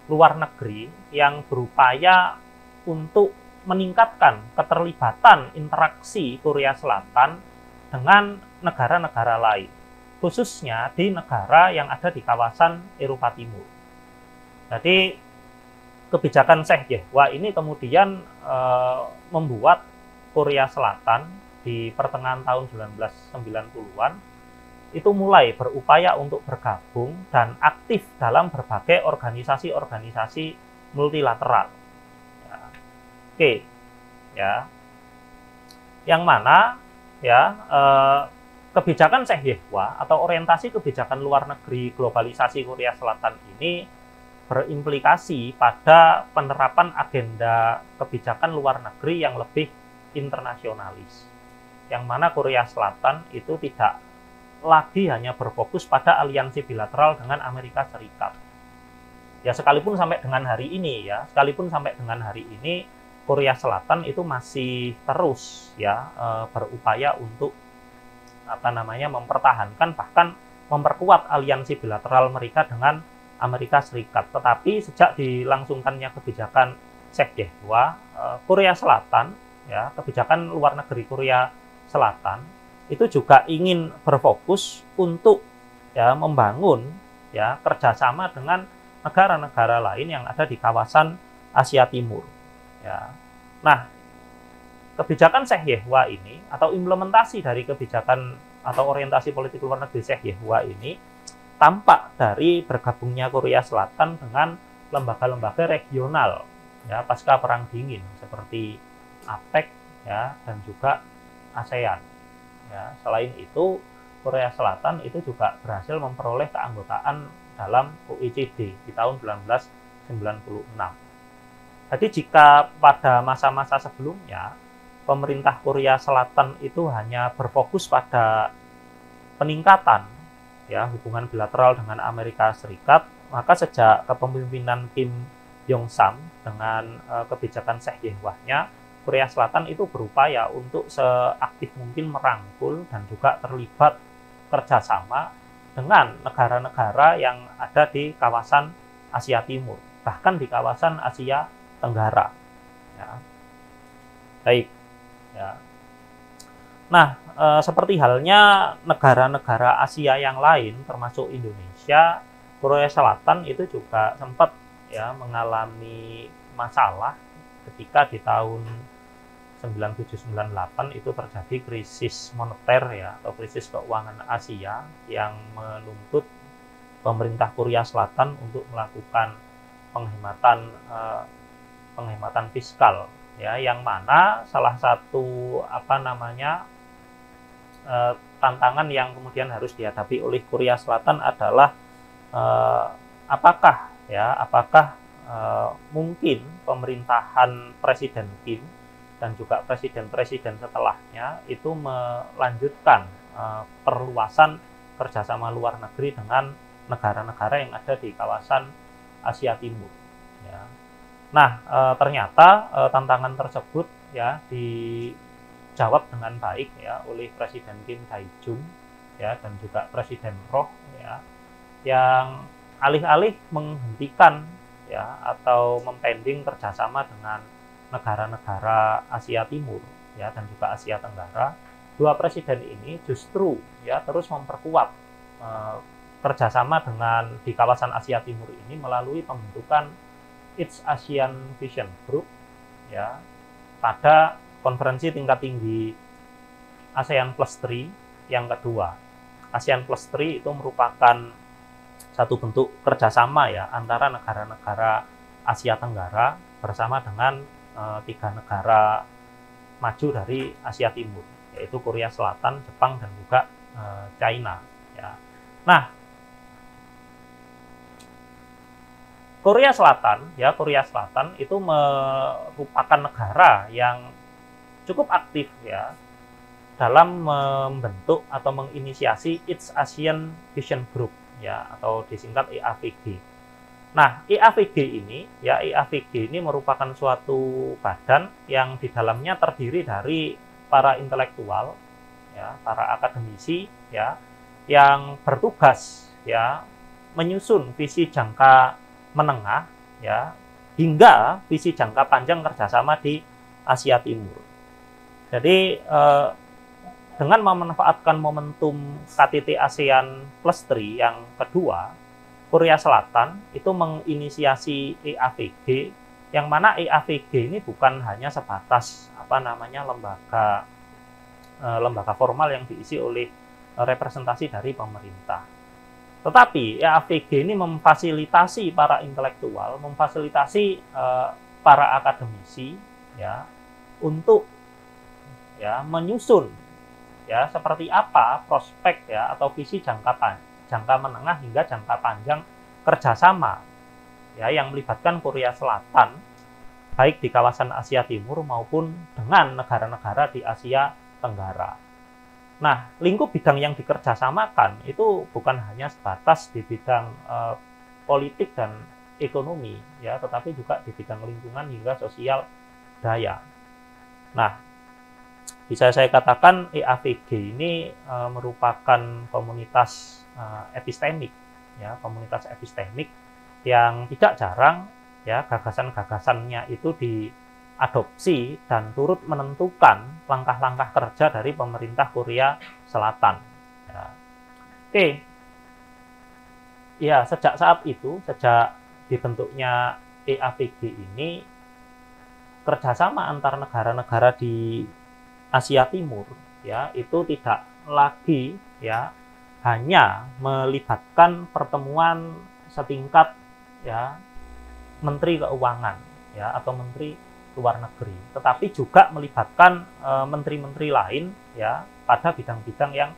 luar negeri yang berupaya untuk meningkatkan keterlibatan interaksi Korea Selatan dengan negara-negara lain, khususnya di negara yang ada di kawasan Eropa Timur. Jadi kebijakan Sekihwa ini kemudian membuat Korea Selatan di pertengahan tahun 1990-an itu mulai berupaya untuk bergabung dan aktif dalam berbagai organisasi-organisasi multilateral. Ya. Oke, ya, yang mana ya kebijakan Sekihwa atau orientasi kebijakan luar negeri globalisasi Korea Selatan ini berimplikasi pada penerapan agenda kebijakan luar negeri yang lebih internasionalis, yang mana Korea Selatan itu tidak lagi hanya berfokus pada aliansi bilateral dengan Amerika Serikat. Ya, sekalipun sampai dengan hari ini Korea Selatan itu masih terus ya berupaya untuk mempertahankan bahkan memperkuat aliansi bilateral mereka dengan Amerika Serikat. Tetapi sejak dilangsungkannya kebijakan Sekihwa, Korea Selatan ya, kebijakan luar negeri Korea Selatan itu juga ingin berfokus untuk ya membangun ya kerjasama dengan negara-negara lain yang ada di kawasan Asia Timur. Ya. Nah, kebijakan Sekihwa ini atau implementasi dari kebijakan atau orientasi politik luar negeri Sekihwa ini tampak dari bergabungnya Korea Selatan dengan lembaga-lembaga regional ya pasca Perang Dingin seperti APEC ya dan juga ASEAN. Ya, selain itu, Korea Selatan itu juga berhasil memperoleh keanggotaan dalam OECD di tahun 1996. Jadi jika pada masa-masa sebelumnya pemerintah Korea Selatan itu hanya berfokus pada peningkatan ya hubungan bilateral dengan Amerika Serikat, maka sejak kepemimpinan Kim Yong Sam dengan kebijakan Sehyeohwahnya, Korea Selatan itu berupaya untuk seaktif mungkin merangkul dan juga terlibat kerjasama dengan negara-negara yang ada di kawasan Asia Timur, bahkan di kawasan Asia Tenggara. Ya. Baik. Ya. Nah, seperti halnya negara-negara Asia yang lain, termasuk Indonesia, Korea Selatan itu juga sempat ya mengalami masalah ketika di tahun 97-98 itu terjadi krisis moneter ya atau krisis keuangan Asia yang menuntut pemerintah Korea Selatan untuk melakukan penghematan fiskal ya, yang mana salah satu tantangan yang kemudian harus dihadapi oleh Korea Selatan adalah apakah mungkin pemerintahan Presiden Kim dan juga presiden-presiden setelahnya itu melanjutkan perluasan kerjasama luar negeri dengan negara-negara yang ada di kawasan Asia Timur. Ya. Nah, ternyata tantangan tersebut ya dijawab dengan baik ya oleh Presiden Kim Dae-jung ya dan juga Presiden Roh ya, yang alih-alih menghentikan ya atau mempending kerjasama dengan negara-negara Asia Timur ya dan juga Asia Tenggara, dua presiden ini justru ya terus memperkuat kerjasama dengan di kawasan Asia Timur ini melalui pembentukan East Asian Vision Group ya pada konferensi tingkat tinggi ASEAN Plus 3 yang kedua. ASEAN Plus 3 itu merupakan satu bentuk kerjasama ya antara negara-negara Asia Tenggara bersama dengan tiga negara maju dari Asia Timur, yaitu Korea Selatan, Jepang, dan juga China. Ya. Nah, Korea Selatan itu merupakan negara yang cukup aktif ya dalam membentuk atau menginisiasi East Asian Vision Group ya atau disingkat EAVG. Nah, EAVG ini merupakan suatu badan yang di dalamnya terdiri dari para intelektual ya, para akademisi ya yang bertugas ya menyusun visi jangka menengah ya hingga visi jangka panjang kerjasama di Asia Timur. Jadi dengan memanfaatkan momentum KTT ASEAN Plus 3 yang kedua, Korea Selatan itu menginisiasi EAVG, yang mana EAVG ini bukan hanya sebatas lembaga formal yang diisi oleh representasi dari pemerintah. Tetapi EAVG ini memfasilitasi para intelektual, memfasilitasi para akademisi ya untuk ya menyusun ya seperti apa prospek ya atau visi jangka menengah hingga jangka panjang kerjasama ya yang melibatkan Korea Selatan baik di kawasan Asia Timur maupun dengan negara-negara di Asia Tenggara. Nah, lingkup bidang yang dikerjasamakan itu bukan hanya sebatas di bidang politik dan ekonomi ya, tetapi juga di bidang lingkungan hingga sosial budaya. Nah, bisa saya katakan EAVG ini merupakan komunitas epistemik ya, komunitas epistemik yang tidak jarang ya gagasan-gagasannya itu diadopsi dan turut menentukan langkah-langkah kerja dari pemerintah Korea Selatan. Ya. Oke, ya sejak dibentuknya EAVG ini, kerjasama antar negara-negara di Asia Timur ya itu tidak lagi ya hanya melibatkan pertemuan setingkat ya Menteri Keuangan ya atau Menteri Luar Negeri, tetapi juga melibatkan menteri-menteri lain ya pada bidang-bidang yang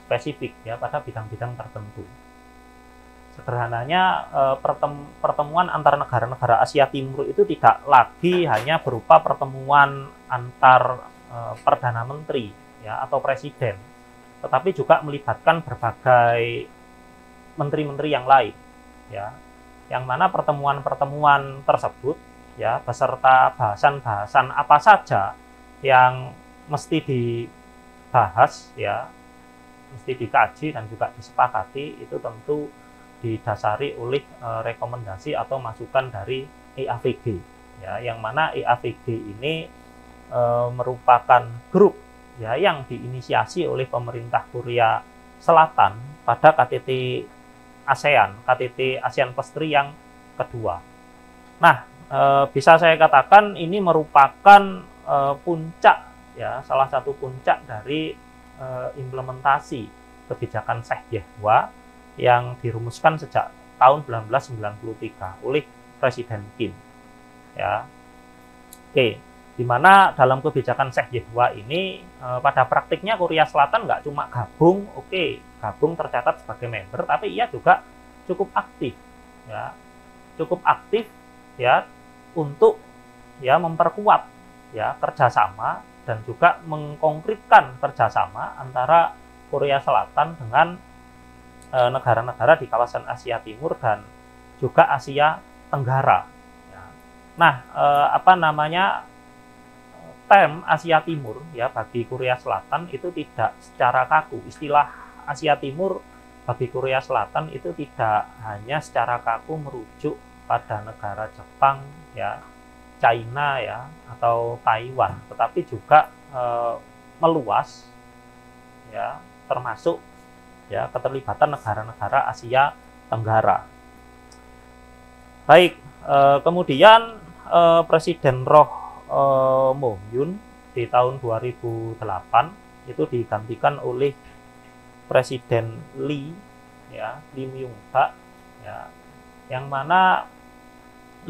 spesifik ya pada bidang-bidang tertentu. Sederhananya pertemuan antar negara-negara Asia Timur itu tidak lagi hanya berupa pertemuan antar perdana menteri ya atau presiden, tetapi juga melibatkan berbagai menteri-menteri yang lain ya, yang mana pertemuan-pertemuan tersebut ya beserta bahasan-bahasan apa saja yang mesti dibahas ya, mesti dikaji dan juga disepakati, itu tentu didasari oleh rekomendasi atau masukan dari EAVG ya, yang mana EAVG ini merupakan grup ya yang diinisiasi oleh pemerintah Korea Selatan pada KTT ASEAN, KTT ASEAN Plus 3 yang kedua. Nah, bisa saya katakan ini merupakan puncak ya, salah satu puncak dari implementasi kebijakan Sheikh Yahya yang dirumuskan sejak tahun 1993 oleh Presiden Kim. Ya, oke, di mana dalam kebijakan Sheikh Yahya ini pada praktiknya Korea Selatan nggak cuma gabung, gabung tercatat sebagai member, tapi ia juga cukup aktif, ya, untuk ya memperkuat ya kerjasama dan juga mengkonkretkan kerjasama antara Korea Selatan dengan negara-negara di kawasan Asia Timur dan juga Asia Tenggara. Ya. Nah, term Asia Timur ya bagi Korea Selatan itu tidak secara kaku. Istilah Asia Timur bagi Korea Selatan itu tidak hanya secara kaku merujuk pada negara Jepang ya, China ya atau Taiwan, tetapi juga meluas ya, termasuk ya keterlibatan negara-negara Asia Tenggara. Baik, kemudian Presiden Roh Moo-hyun di tahun 2008 itu digantikan oleh Presiden Lee ya, Lee Myung-bak ya, yang mana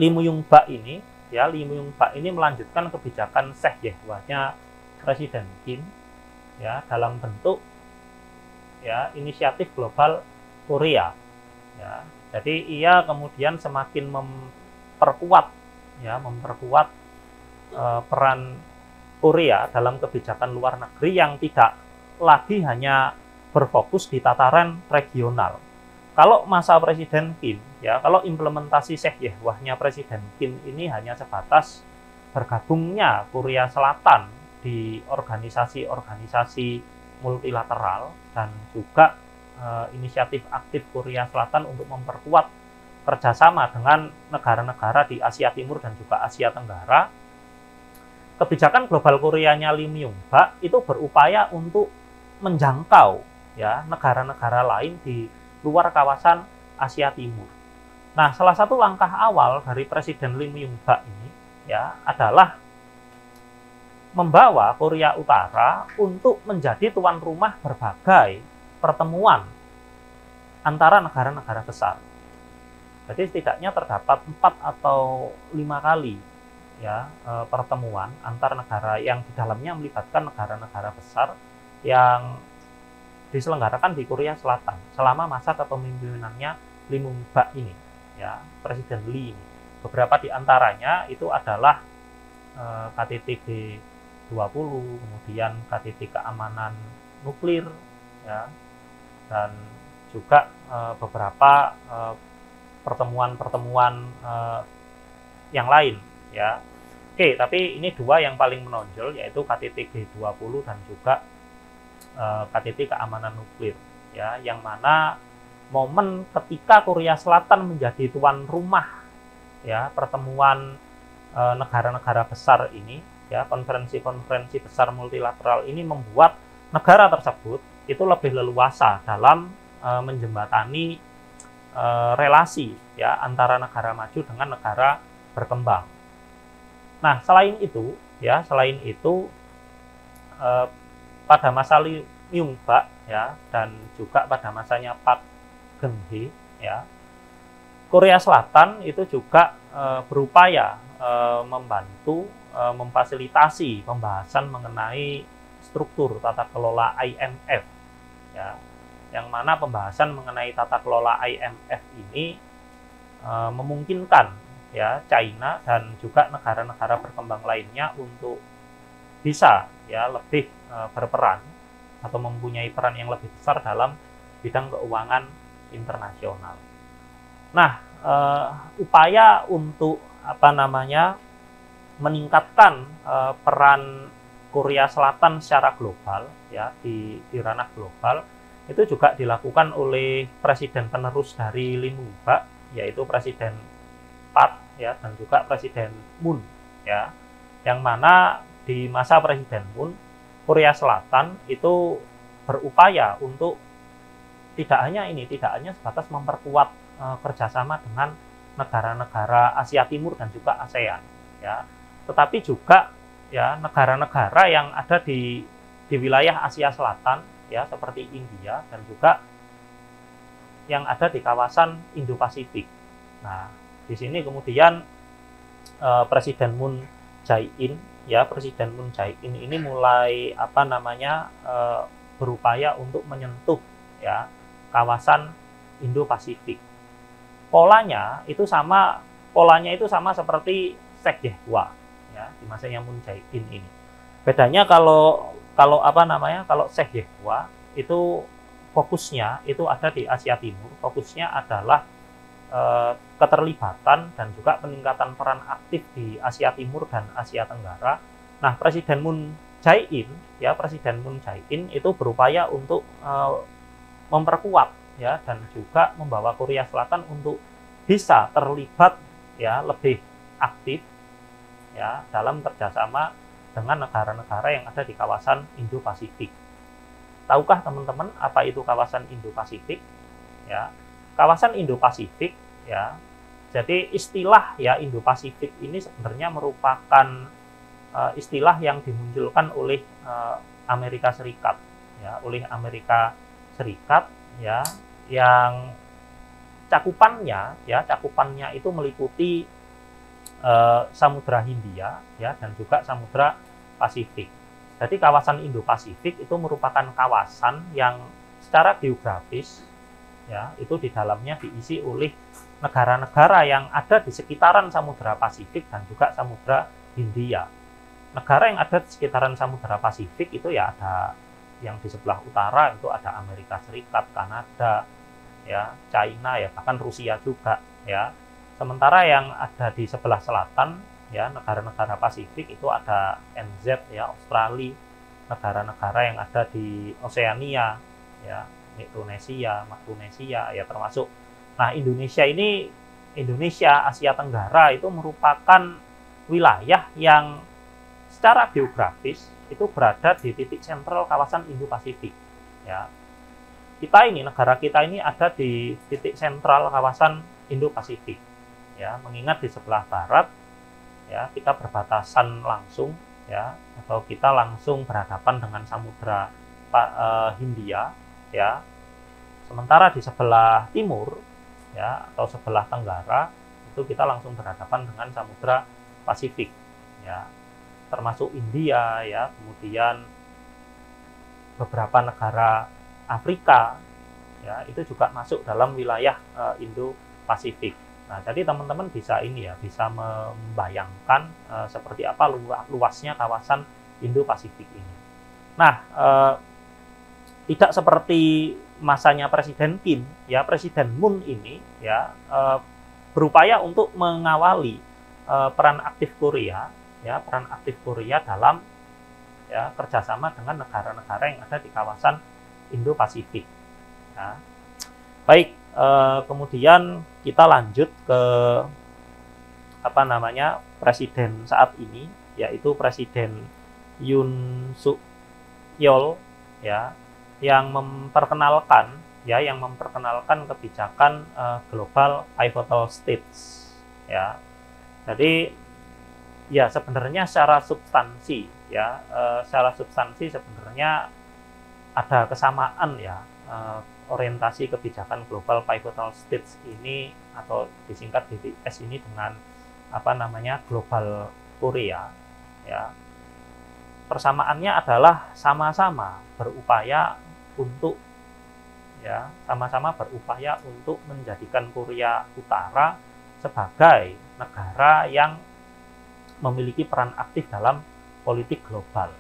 Lee Myung-bak ini melanjutkan kebijakan Sheikh Yahya-nya Presiden Kim ya dalam bentuk ya inisiatif global Korea ya. Jadi ia kemudian semakin memperkuat peran Korea dalam kebijakan luar negeri yang tidak lagi hanya berfokus di tataran regional. Kalau masa Presiden Kim ya, kalau implementasi Sheikh Yahya-nya Presiden Kim ini hanya sebatas bergabungnya Korea Selatan di organisasi-organisasi multilateral dan juga inisiatif aktif Korea Selatan untuk memperkuat kerjasama dengan negara-negara di Asia Timur dan juga Asia Tenggara. Kebijakan global Koreanya Lee Myung-bak itu berupaya untuk menjangkau ya negara-negara lain di luar kawasan Asia Timur. Nah, salah satu langkah awal dari Presiden Lee Myung-bak ini ya adalah membawa Korea Utara untuk menjadi tuan rumah berbagai pertemuan antara negara-negara besar. Jadi setidaknya terdapat 4 atau 5 kali ya pertemuan antar negara yang di dalamnya melibatkan negara-negara besar yang diselenggarakan di Korea Selatan selama masa kepemimpinannya Lee Myung-bak ini ya, Presiden Lee ini. Beberapa di antaranya itu adalah KTT G20, kemudian KTT keamanan nuklir ya, dan juga beberapa pertemuan-pertemuan yang lain ya. Oke, tapi ini 2 yang paling menonjol, yaitu KTT G20 dan juga KTT keamanan nuklir ya, yang mana momen ketika Korea Selatan menjadi tuan rumah ya pertemuan negara-negara besar ini ya, konferensi-konferensi besar multilateral ini membuat negara tersebut itu lebih leluasa dalam menjembatani relasi ya antara negara maju dengan negara berkembang. Nah, selain itu pada masa Lee Myung-bak ya dan juga pada masanya Park Geun-hye ya, Korea Selatan itu juga berupaya membantu memfasilitasi pembahasan mengenai struktur tata kelola IMF ya, yang mana pembahasan mengenai tata kelola IMF ini memungkinkan ya China dan juga negara-negara berkembang lainnya untuk bisa ya lebih berperan atau mempunyai peran yang lebih besar dalam bidang keuangan internasional. Nah, upaya untuk meningkatkan peran Korea Selatan secara global ya di ranah global itu juga dilakukan oleh presiden penerus dari Lee Myung-bak, yaitu Presiden Park ya dan juga Presiden Moon ya, yang mana di masa Presiden Moon Korea Selatan itu berupaya untuk tidak hanya sebatas memperkuat kerjasama dengan negara-negara Asia Timur dan juga ASEAN ya, tetapi juga ya negara-negara yang ada di wilayah Asia Selatan ya seperti India dan juga yang ada di kawasan Indo-Pasifik. Nah, di sini kemudian Presiden Moon Jae-in ini mulai berupaya untuk menyentuh ya kawasan Indo-Pasifik. Polanya itu sama seperti Sekjehwa ya di masanya Moon Jae-in ini. Bedanya kalau Sekjehwa itu fokusnya itu ada di Asia Timur, fokusnya adalah keterlibatan dan juga peningkatan peran aktif di Asia Timur dan Asia Tenggara. Nah, Presiden Moon Jae-in itu berupaya untuk memperkuat ya dan juga membawa Korea Selatan untuk bisa terlibat ya lebih aktif ya dalam kerjasama dengan negara-negara yang ada di kawasan Indo-Pasifik. Tahukah teman-teman apa itu kawasan Indo-Pasifik? Ya, kawasan Indo-Pasifik ya. Jadi istilah ya Indo-Pasifik ini sebenarnya merupakan istilah yang dimunculkan oleh Amerika Serikat ya, ya yang cakupannya itu meliputi Samudra Hindia ya dan juga Samudra Pasifik. Jadi kawasan Indo-Pasifik itu merupakan kawasan yang secara geografis ya itu di dalamnya diisi oleh negara-negara yang ada di sekitaran Samudra Pasifik dan juga Samudra Hindia. Negara yang ada di sekitaran Samudra Pasifik itu ya ada yang di sebelah utara itu ada Amerika Serikat, Kanada, ya, China ya, bahkan Rusia juga ya. Sementara yang ada di sebelah selatan ya negara-negara Pasifik itu ada NZ ya, Australia, negara-negara yang ada di Oseania ya, Mikronesia ya termasuk. Nah, Indonesia Asia Tenggara itu merupakan wilayah yang secara geografis itu berada di titik sentral kawasan Indo-Pasifik ya. Negara kita ini ada di titik sentral kawasan Indo-Pasifik ya, mengingat di sebelah barat ya kita berbatasan langsung ya, atau kita langsung berhadapan dengan Samudra Hindia ya. Sementara di sebelah timur ya atau sebelah tenggara itu kita langsung berhadapan dengan Samudra Pasifik ya, termasuk India ya, kemudian beberapa negara Afrika ya itu juga masuk dalam wilayah Indo-Pasifik. Nah, jadi teman-teman bisa membayangkan seperti apa luasnya kawasan Indo-Pasifik ini. Nah, tidak seperti masanya Presiden Kim ya, Presiden Moon ini ya berupaya untuk mengawali peran aktif Korea dalam ya kerjasama dengan negara-negara yang ada di kawasan Indo-Pasifik. Ya. Baik, kemudian kita lanjut ke presiden saat ini, yaitu Presiden Yoon Suk Yeol ya, yang memperkenalkan kebijakan Global Pivotal States ya. Jadi ya sebenarnya secara substansi sebenarnya ada kesamaan ya, orientasi kebijakan Global Pivotal States ini atau disingkat GPS ini dengan Global Korea ya. Persamaannya adalah sama-sama berupaya untuk ya sama-sama berupaya untuk menjadikan Korea Utara sebagai negara yang memiliki peran aktif dalam politik global.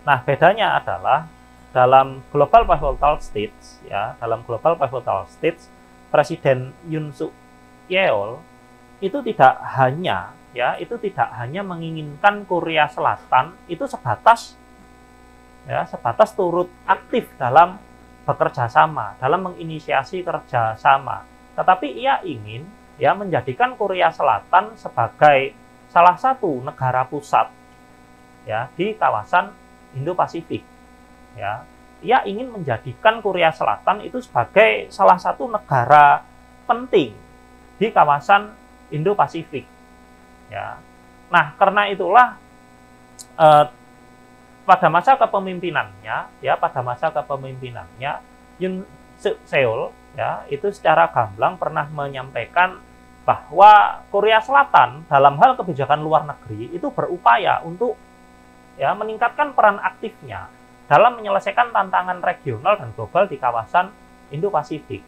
Nah, bedanya adalah dalam Global Pivotal States, ya, dalam Global Pivotal States, Presiden Yoon Suk Yeol itu tidak hanya menginginkan Korea Selatan itu sebatas turut aktif dalam bekerja sama, dalam menginisiasi kerjasama, tetapi ia ingin menjadikan Korea Selatan sebagai salah satu negara pusat di kawasan Indo-Pasifik. Ia ingin menjadikan Korea Selatan itu sebagai salah satu negara penting di kawasan Indo-Pasifik. Nah, karena itulah pada masa kepemimpinannya Yoon Suk Yeol itu secara gamblang pernah menyampaikan bahwa Korea Selatan dalam hal kebijakan luar negeri itu berupaya untuk meningkatkan peran aktifnya dalam menyelesaikan tantangan regional dan global di kawasan Indo-Pasifik.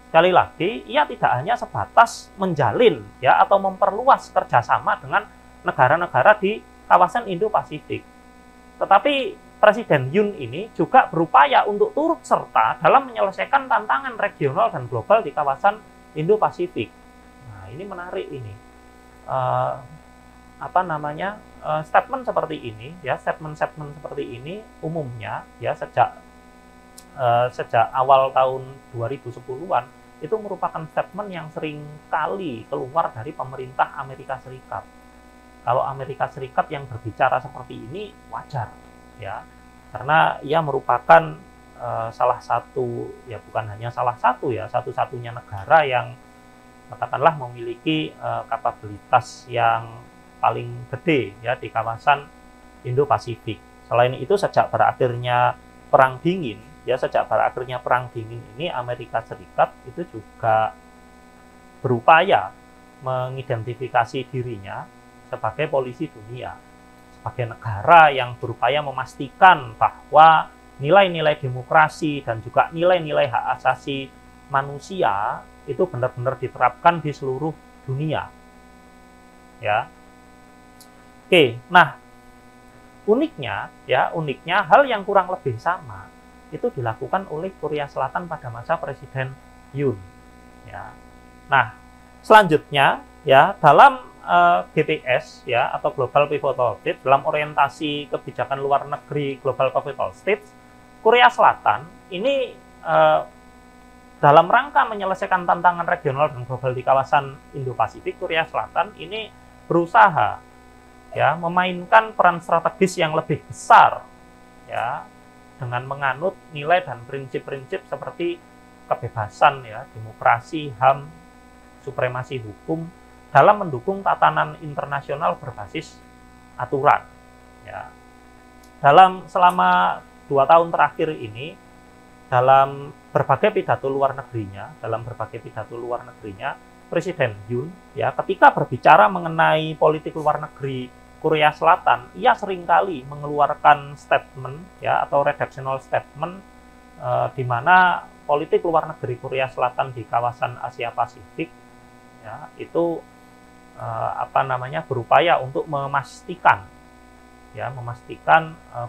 Sekali lagi, ia tidak hanya sebatas menjalin atau memperluas kerjasama dengan negara-negara di kawasan Indo-Pasifik, tetapi Presiden Yoon ini juga berupaya untuk turut serta dalam menyelesaikan tantangan regional dan global di kawasan Indo-Pasifik. Nah, ini menarik ini. Statement seperti ini, statement seperti ini umumnya sejak awal tahun 2010-an itu merupakan statement yang sering kali keluar dari pemerintah Amerika Serikat. Kalau Amerika Serikat yang berbicara seperti ini wajar, karena ia merupakan salah satu, bukan hanya salah satu, satu-satunya negara yang katakanlah memiliki kapabilitas yang paling gede di kawasan Indo-Pasifik. Selain itu, sejak berakhirnya Perang Dingin ini, Amerika Serikat itu juga berupaya mengidentifikasi dirinya sebagai polisi dunia, sebagai negara yang berupaya memastikan bahwa nilai-nilai demokrasi dan juga nilai-nilai hak asasi manusia itu benar-benar diterapkan di seluruh dunia. Oke, nah uniknya hal yang kurang lebih sama itu dilakukan oleh Korea Selatan pada masa Presiden Yoon. Nah, selanjutnya dalam GPS atau Global Pivotal States, dalam orientasi kebijakan luar negeri Global Pivotal States, Korea Selatan ini dalam rangka menyelesaikan tantangan regional dan global di kawasan Indo-Pasifik, Korea Selatan ini berusaha memainkan peran strategis yang lebih besar dengan menganut nilai dan prinsip-prinsip seperti kebebasan, demokrasi, HAM, supremasi hukum dalam mendukung tatanan internasional berbasis aturan. Selama 2 tahun terakhir ini, dalam berbagai pidato luar negerinya, Presiden Yoon ketika berbicara mengenai politik luar negeri Korea Selatan, ia seringkali mengeluarkan statement atau redactional statement di mana politik luar negeri Korea Selatan di kawasan Asia Pasifik itu berupaya untuk memastikan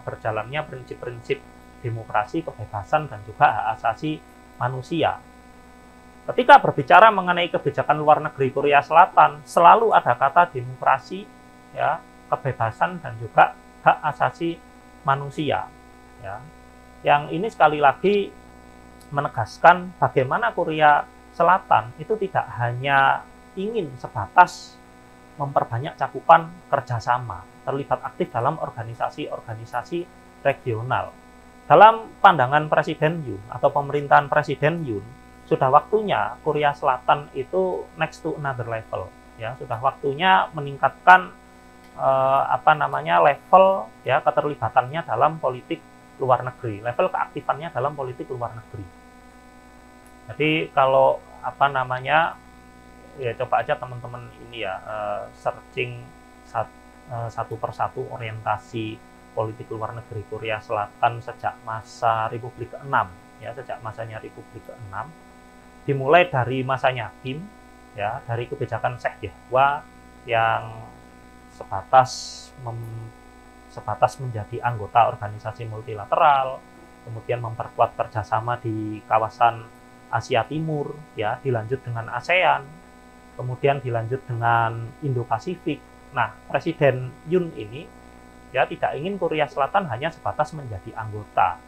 berjalannya prinsip-prinsip demokrasi, kebebasan, dan juga hak asasi manusia. Ketika berbicara mengenai kebijakan luar negeri Korea Selatan, selalu ada kata demokrasi, kebebasan, dan juga hak asasi manusia. Yang ini sekali lagi menegaskan bagaimana Korea Selatan itu tidak hanya ingin sebatas memperbanyak cakupan kerjasama, terlibat aktif dalam organisasi-organisasi regional. Dalam pandangan Presiden Yoon atau pemerintahan Presiden Yoon, sudah waktunya Korea Selatan itu next to another level. Sudah waktunya meningkatkan level keterlibatannya dalam politik luar negeri, level keaktifannya dalam politik luar negeri. Jadi kalau coba aja teman-teman ini searching satu persatu orientasi politik luar negeri Korea Selatan sejak masa Republik ke-6 ya, sejak masanya Republik ke-6, dimulai dari masanya Kim, ya, dari kebijakan Sek Yehwa yang sebatas menjadi anggota organisasi multilateral, kemudian memperkuat kerjasama di kawasan Asia Timur, ya, dilanjut dengan ASEAN, kemudian dilanjut dengan Indo-Pasifik. Nah, Presiden Yoon ini ya tidak ingin Korea Selatan hanya sebatas menjadi anggota,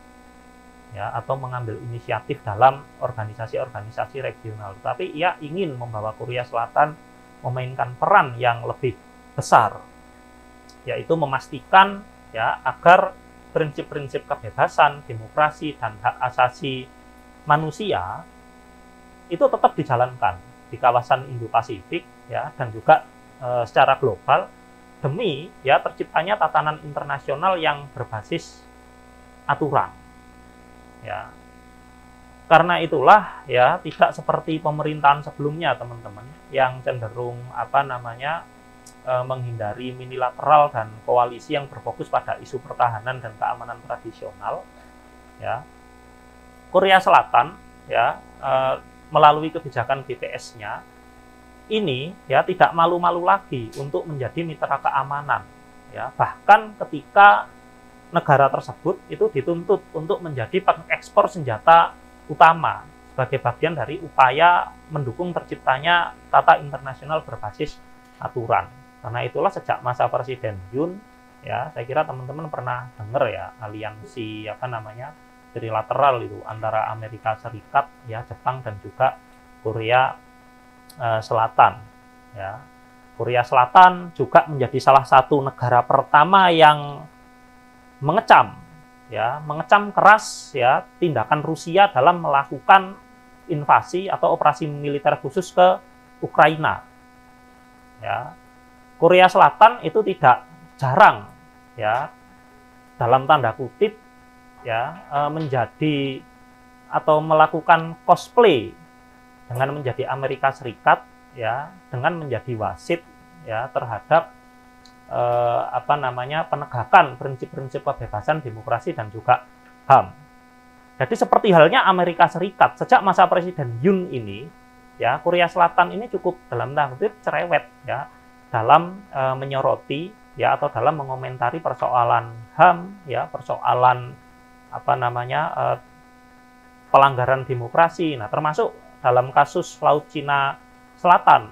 ya, atau mengambil inisiatif dalam organisasi-organisasi regional, tapi ia ingin membawa Korea Selatan memainkan peran yang lebih besar, yaitu memastikan ya agar prinsip-prinsip kebebasan, demokrasi, dan hak asasi manusia itu tetap dijalankan di kawasan Indo-Pasifik, ya, dan juga secara global demi ya terciptanya tatanan internasional yang berbasis aturan. Ya, karena itulah ya tidak seperti pemerintahan sebelumnya, teman-teman, yang cenderung menghindari minilateral dan koalisi yang berfokus pada isu pertahanan dan keamanan tradisional. Ya, Korea Selatan ya melalui kebijakan BTS-nya ini ya tidak malu-malu lagi untuk menjadi mitra keamanan. Ya, bahkan ketika negara tersebut itu dituntut untuk menjadi pengekspor senjata utama sebagai bagian dari upaya mendukung terciptanya tata internasional berbasis aturan. Karena itulah sejak masa Presiden Yoon, ya saya kira teman-teman pernah dengar ya aliansi trilateral itu antara Amerika Serikat, ya, Jepang, dan juga Korea Selatan. Ya, Korea Selatan juga menjadi salah satu negara pertama yang mengecam keras ya tindakan Rusia dalam melakukan invasi atau operasi militer khusus ke Ukraina. Ya, Korea Selatan itu tidak jarang ya dalam tanda kutip ya menjadi atau melakukan cosplay dengan menjadi Amerika Serikat, ya, dengan menjadi wasit ya terhadap penegakan prinsip-prinsip kebebasan, demokrasi, dan juga HAM. Jadi seperti halnya Amerika Serikat, sejak masa Presiden Yoon ini, ya Korea Selatan ini cukup dalam tanda kutip cerewet ya dalam menyoroti ya atau dalam mengomentari persoalan HAM, ya, persoalan pelanggaran demokrasi. Nah, termasuk dalam kasus Laut Cina Selatan,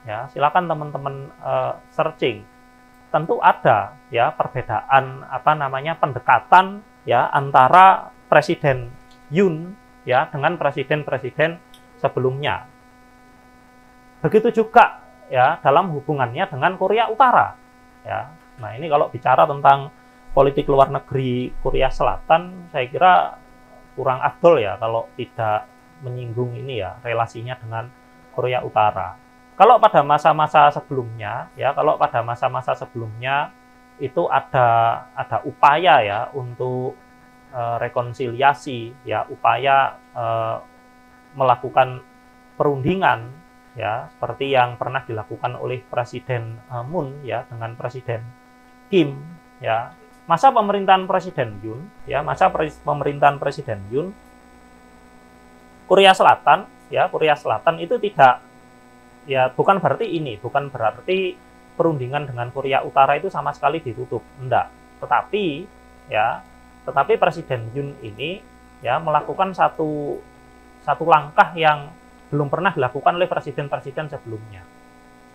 ya, silakan teman-teman searching. Tentu ada ya perbedaan pendekatan ya antara Presiden Yoon ya dengan presiden-presiden sebelumnya. Begitu juga ya dalam hubungannya dengan Korea Utara, ya. Nah, ini kalau bicara tentang politik luar negeri Korea Selatan, saya kira kurang afdol ya kalau tidak menyinggung ini ya relasinya dengan Korea Utara. Kalau pada masa-masa sebelumnya itu ada upaya ya untuk rekonsiliasi, ya, upaya melakukan perundingan ya seperti yang pernah dilakukan oleh Presiden Moon ya dengan Presiden Kim, ya. Masa pemerintahan Presiden Yoon, Korea Selatan itu tidak, ya, bukan berarti perundingan dengan Korea Utara itu sama sekali ditutup, enggak. Tetapi Presiden Yoon ini ya melakukan satu langkah yang belum pernah dilakukan oleh presiden-presiden sebelumnya.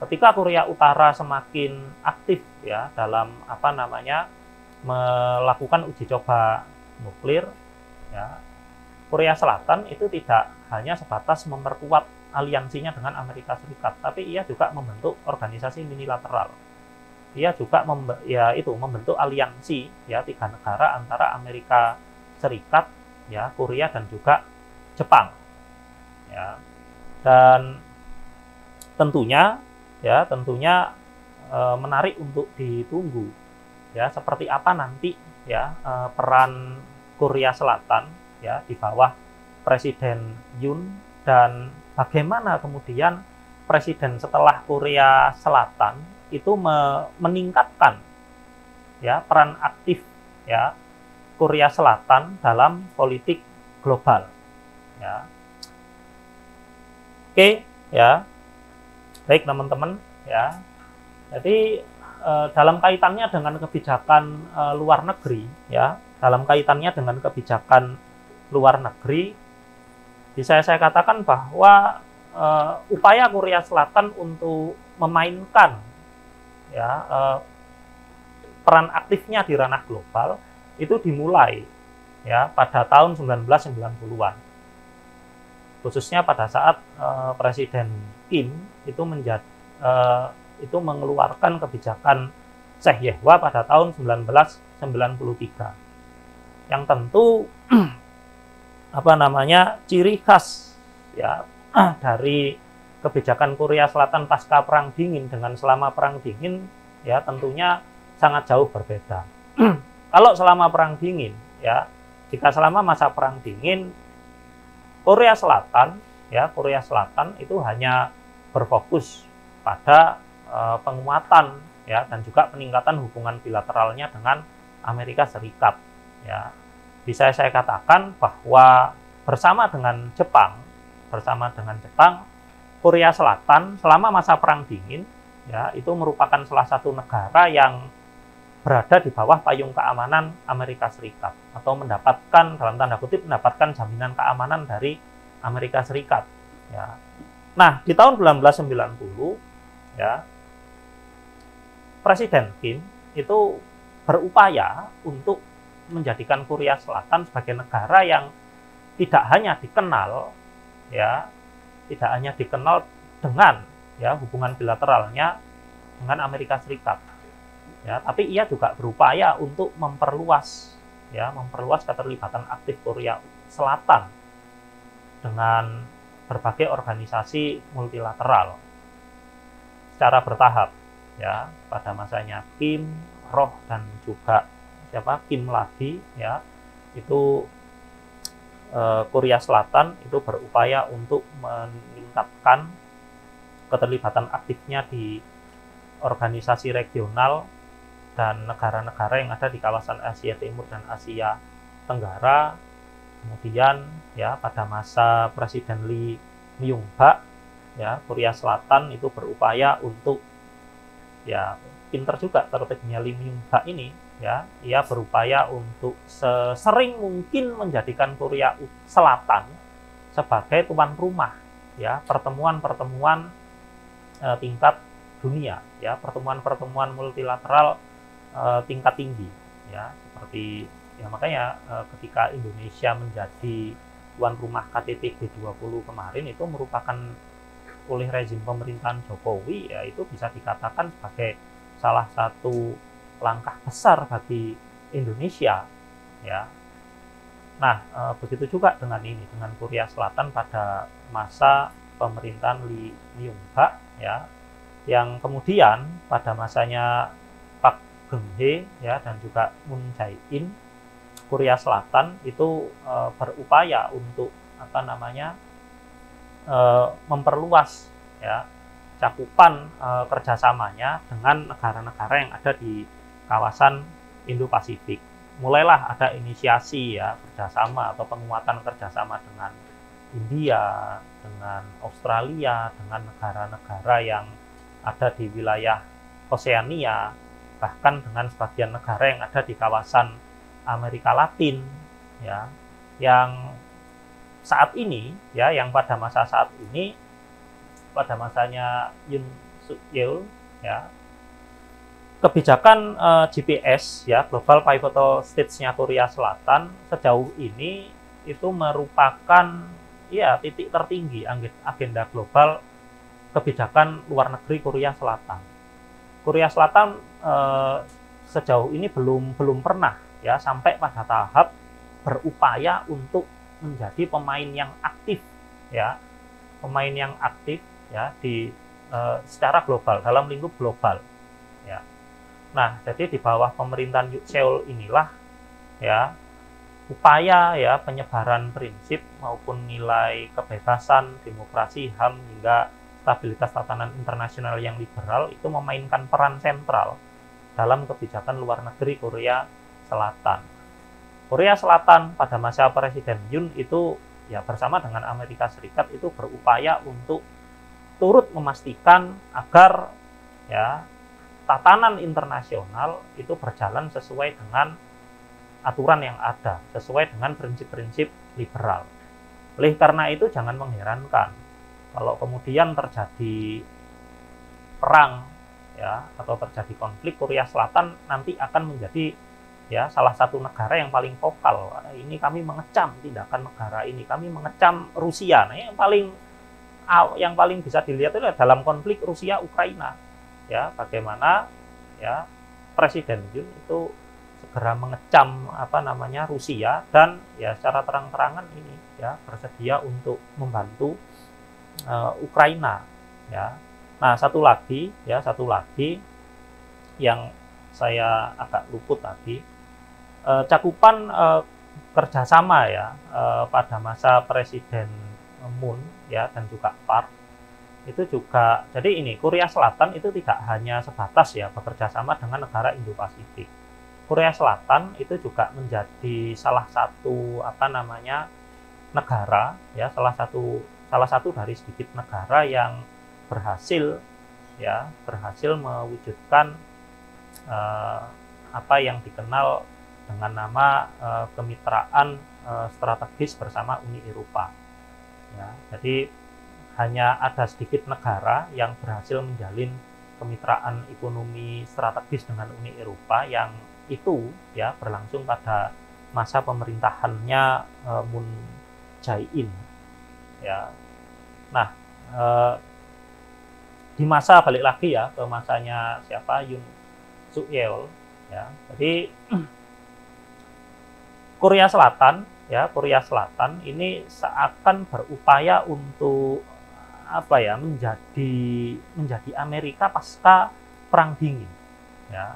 Ketika Korea Utara semakin aktif ya dalam melakukan uji coba nuklir, ya, Korea Selatan itu tidak hanya sebatas memperkuat aliansinya dengan Amerika Serikat, tapi ia juga membentuk organisasi minilateral. Ia juga membentuk aliansi ya 3 negara antara Amerika Serikat, ya, Korea, dan juga Jepang. Ya. Dan tentunya menarik untuk ditunggu ya seperti apa nanti ya peran Korea Selatan ya di bawah Presiden Yoon, dan bagaimana kemudian presiden setelah Korea Selatan itu meningkatkan ya peran aktif ya Korea Selatan dalam politik global. Ya. Oke, ya. Baik teman-teman, ya. Jadi dalam kaitannya dengan kebijakan luar negeri, ya, dalam kaitannya dengan kebijakan luar negeri, bisa saya katakan bahwa upaya Korea Selatan untuk memainkan, ya, peran aktifnya di ranah global itu dimulai, ya, pada tahun 1990-an, khususnya pada saat Presiden Kim itu mengeluarkan kebijakan Saehyewa pada tahun 1993, yang tentu ciri khas, ya, dari kebijakan Korea Selatan pasca Perang Dingin dengan selama Perang Dingin, ya, tentunya sangat jauh berbeda. Kalau selama Perang Dingin, ya, jika selama masa Perang Dingin Korea Selatan itu hanya berfokus pada penguatan, ya, dan juga peningkatan hubungan bilateralnya dengan Amerika Serikat, ya. Bisa saya katakan bahwa bersama dengan Jepang, Korea Selatan selama masa Perang Dingin, ya, itu merupakan salah satu negara yang berada di bawah payung keamanan Amerika Serikat, atau mendapatkan, dalam tanda kutip, mendapatkan jaminan keamanan dari Amerika Serikat, ya. Nah, di tahun 1990, ya, Presiden Kim itu berupaya untuk menjadikan Korea Selatan sebagai negara yang tidak hanya dikenal, ya, dengan, ya, hubungan bilateralnya dengan Amerika Serikat, ya, tapi ia juga berupaya untuk memperluas keterlibatan aktif Korea Selatan dengan berbagai organisasi multilateral secara bertahap, ya. Pada masanya Kim, Roh, dan juga Kim lagi, ya, itu Korea Selatan itu berupaya untuk meningkatkan keterlibatan aktifnya di organisasi regional dan negara-negara yang ada di kawasan Asia Timur dan Asia Tenggara. Kemudian, ya, pada masa Presiden Lee Myung-bak, ya, Korea Selatan itu berupaya untuk, ya, pinter juga strateginya Lee Myung-bak ini, ya, ia berupaya untuk sesering mungkin menjadikan Korea Selatan sebagai tuan rumah, ya, pertemuan-pertemuan tingkat dunia, ya, pertemuan-pertemuan multilateral tingkat tinggi, ya, seperti, ya, makanya ketika Indonesia menjadi tuan rumah KTT G20 kemarin, itu merupakan oleh rezim pemerintahan Jokowi, ya, itu bisa dikatakan sebagai salah satu langkah besar bagi Indonesia, ya. Nah, begitu juga dengan Korea Selatan pada masa pemerintahan Lee Myung-bak, ya, yang kemudian pada masanya Park Geun-hye, ya, dan juga Moon Jae-in, Korea Selatan itu berupaya untuk memperluas, ya, cakupan kerjasamanya dengan negara-negara yang ada di kawasan Indo-Pasifik. Mulailah ada inisiasi, ya, kerjasama atau penguatan kerjasama dengan India, dengan Australia, dengan negara-negara yang ada di wilayah Oseania, bahkan dengan sebagian negara yang ada di kawasan Amerika Latin, ya, yang saat ini, ya, yang pada masanya Yoon Suk Yeol, ya, kebijakan GPS, ya, Global Pivotal States-nya Korea Selatan sejauh ini itu merupakan, ya, titik tertinggi agenda global kebijakan luar negeri Korea Selatan. Korea Selatan sejauh ini belum pernah, ya, sampai pada tahap berupaya untuk menjadi pemain yang aktif, ya, di secara global, dalam lingkup global, ya. Nah, jadi di bawah pemerintahan Yoon Seol inilah, ya, upaya, ya, penyebaran prinsip maupun nilai kebebasan, demokrasi, HAM, hingga stabilitas tatanan internasional yang liberal itu memainkan peran sentral dalam kebijakan luar negeri Korea Selatan. Korea Selatan pada masa Presiden Yoon itu ya bersama dengan Amerika Serikat itu berupaya untuk turut memastikan agar ya tatanan internasional itu berjalan sesuai dengan aturan yang ada, sesuai dengan prinsip-prinsip liberal. Oleh karena itu jangan mengherankan kalau kemudian terjadi perang ya atau terjadi konflik, Korea Selatan nanti akan menjadi ya salah satu negara yang paling vokal. Ini kami mengecam tindakan negara ini, kami mengecam Rusia. Nah, yang paling bisa dilihat itu dalam konflik Rusia Ukraina. Ya, bagaimana ya Presiden Yoon itu segera mengecam Rusia dan ya secara terang-terangan ini ya bersedia untuk membantu Ukraina ya. Nah, satu lagi yang saya agak luput tadi, cakupan kerjasama ya pada masa Presiden Moon ya dan juga Park itu juga, jadi ini Korea Selatan itu tidak hanya sebatas ya bekerja sama dengan negara Indo-Pasifik. Korea Selatan itu juga menjadi salah satu negara ya salah satu dari sedikit negara yang berhasil mewujudkan apa yang dikenal dengan nama kemitraan strategis bersama Uni Eropa. Ya, jadi hanya ada sedikit negara yang berhasil menjalin kemitraan ekonomi strategis dengan Uni Eropa yang itu ya berlangsung pada masa pemerintahannya Moon Jae-in. Ya, nah di masa balik lagi ya ke masanya siapa Yoon Suk Yeol ya, jadi Korea Selatan ini seakan berupaya untuk menjadi Amerika pasca Perang Dingin ya.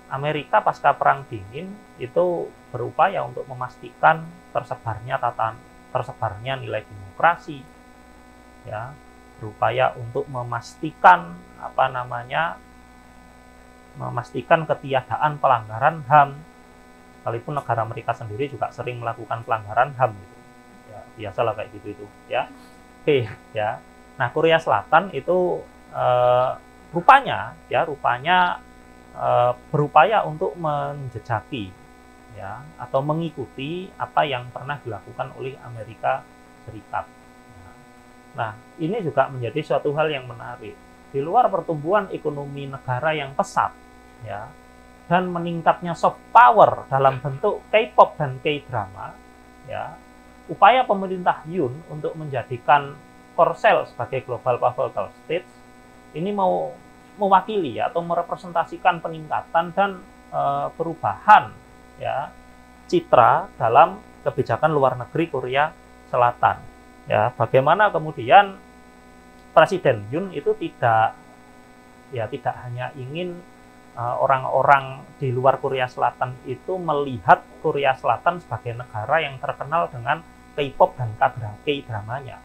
Amerika pasca Perang Dingin itu berupaya untuk memastikan tersebarnya nilai demokrasi ya, berupaya untuk memastikan ketiadaan pelanggaran HAM, sekalipun negara mereka sendiri juga sering melakukan pelanggaran HAM gitu. Ya, biasalah kayak gitu itu ya. Oke ya. Nah, Korea Selatan itu rupanya berupaya untuk menjejaki ya atau mengikuti apa yang pernah dilakukan oleh Amerika Serikat. Nah, ini juga menjadi suatu hal yang menarik. Di luar pertumbuhan ekonomi negara yang pesat ya dan meningkatnya soft power dalam bentuk K-pop dan K-drama ya, upaya pemerintah Yoon untuk menjadikan Korsel sebagai global pivotal state ini mau mewakili atau merepresentasikan peningkatan dan perubahan ya citra dalam kebijakan luar negeri Korea Selatan. Ya, bagaimana kemudian Presiden Yoon itu tidak hanya ingin orang-orang di luar Korea Selatan itu melihat Korea Selatan sebagai negara yang terkenal dengan K-pop dan K-dramanya.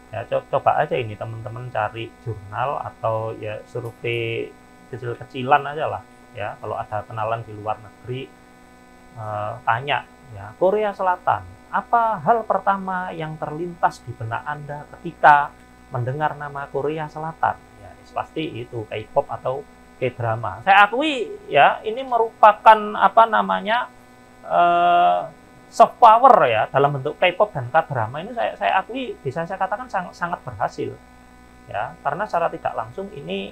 Ya, coba aja ini teman-teman cari jurnal atau ya survei kecil-kecilan aja lah ya, kalau ada kenalan di luar negeri tanya ya, Korea Selatan, apa hal pertama yang terlintas di benak Anda ketika mendengar nama Korea Selatan? Ya, pasti itu K-pop atau K-drama. Saya akui ya, ini merupakan soft power ya dalam bentuk K-pop dan K-drama ini saya akui bisa saya katakan sangat berhasil ya, karena secara tidak langsung ini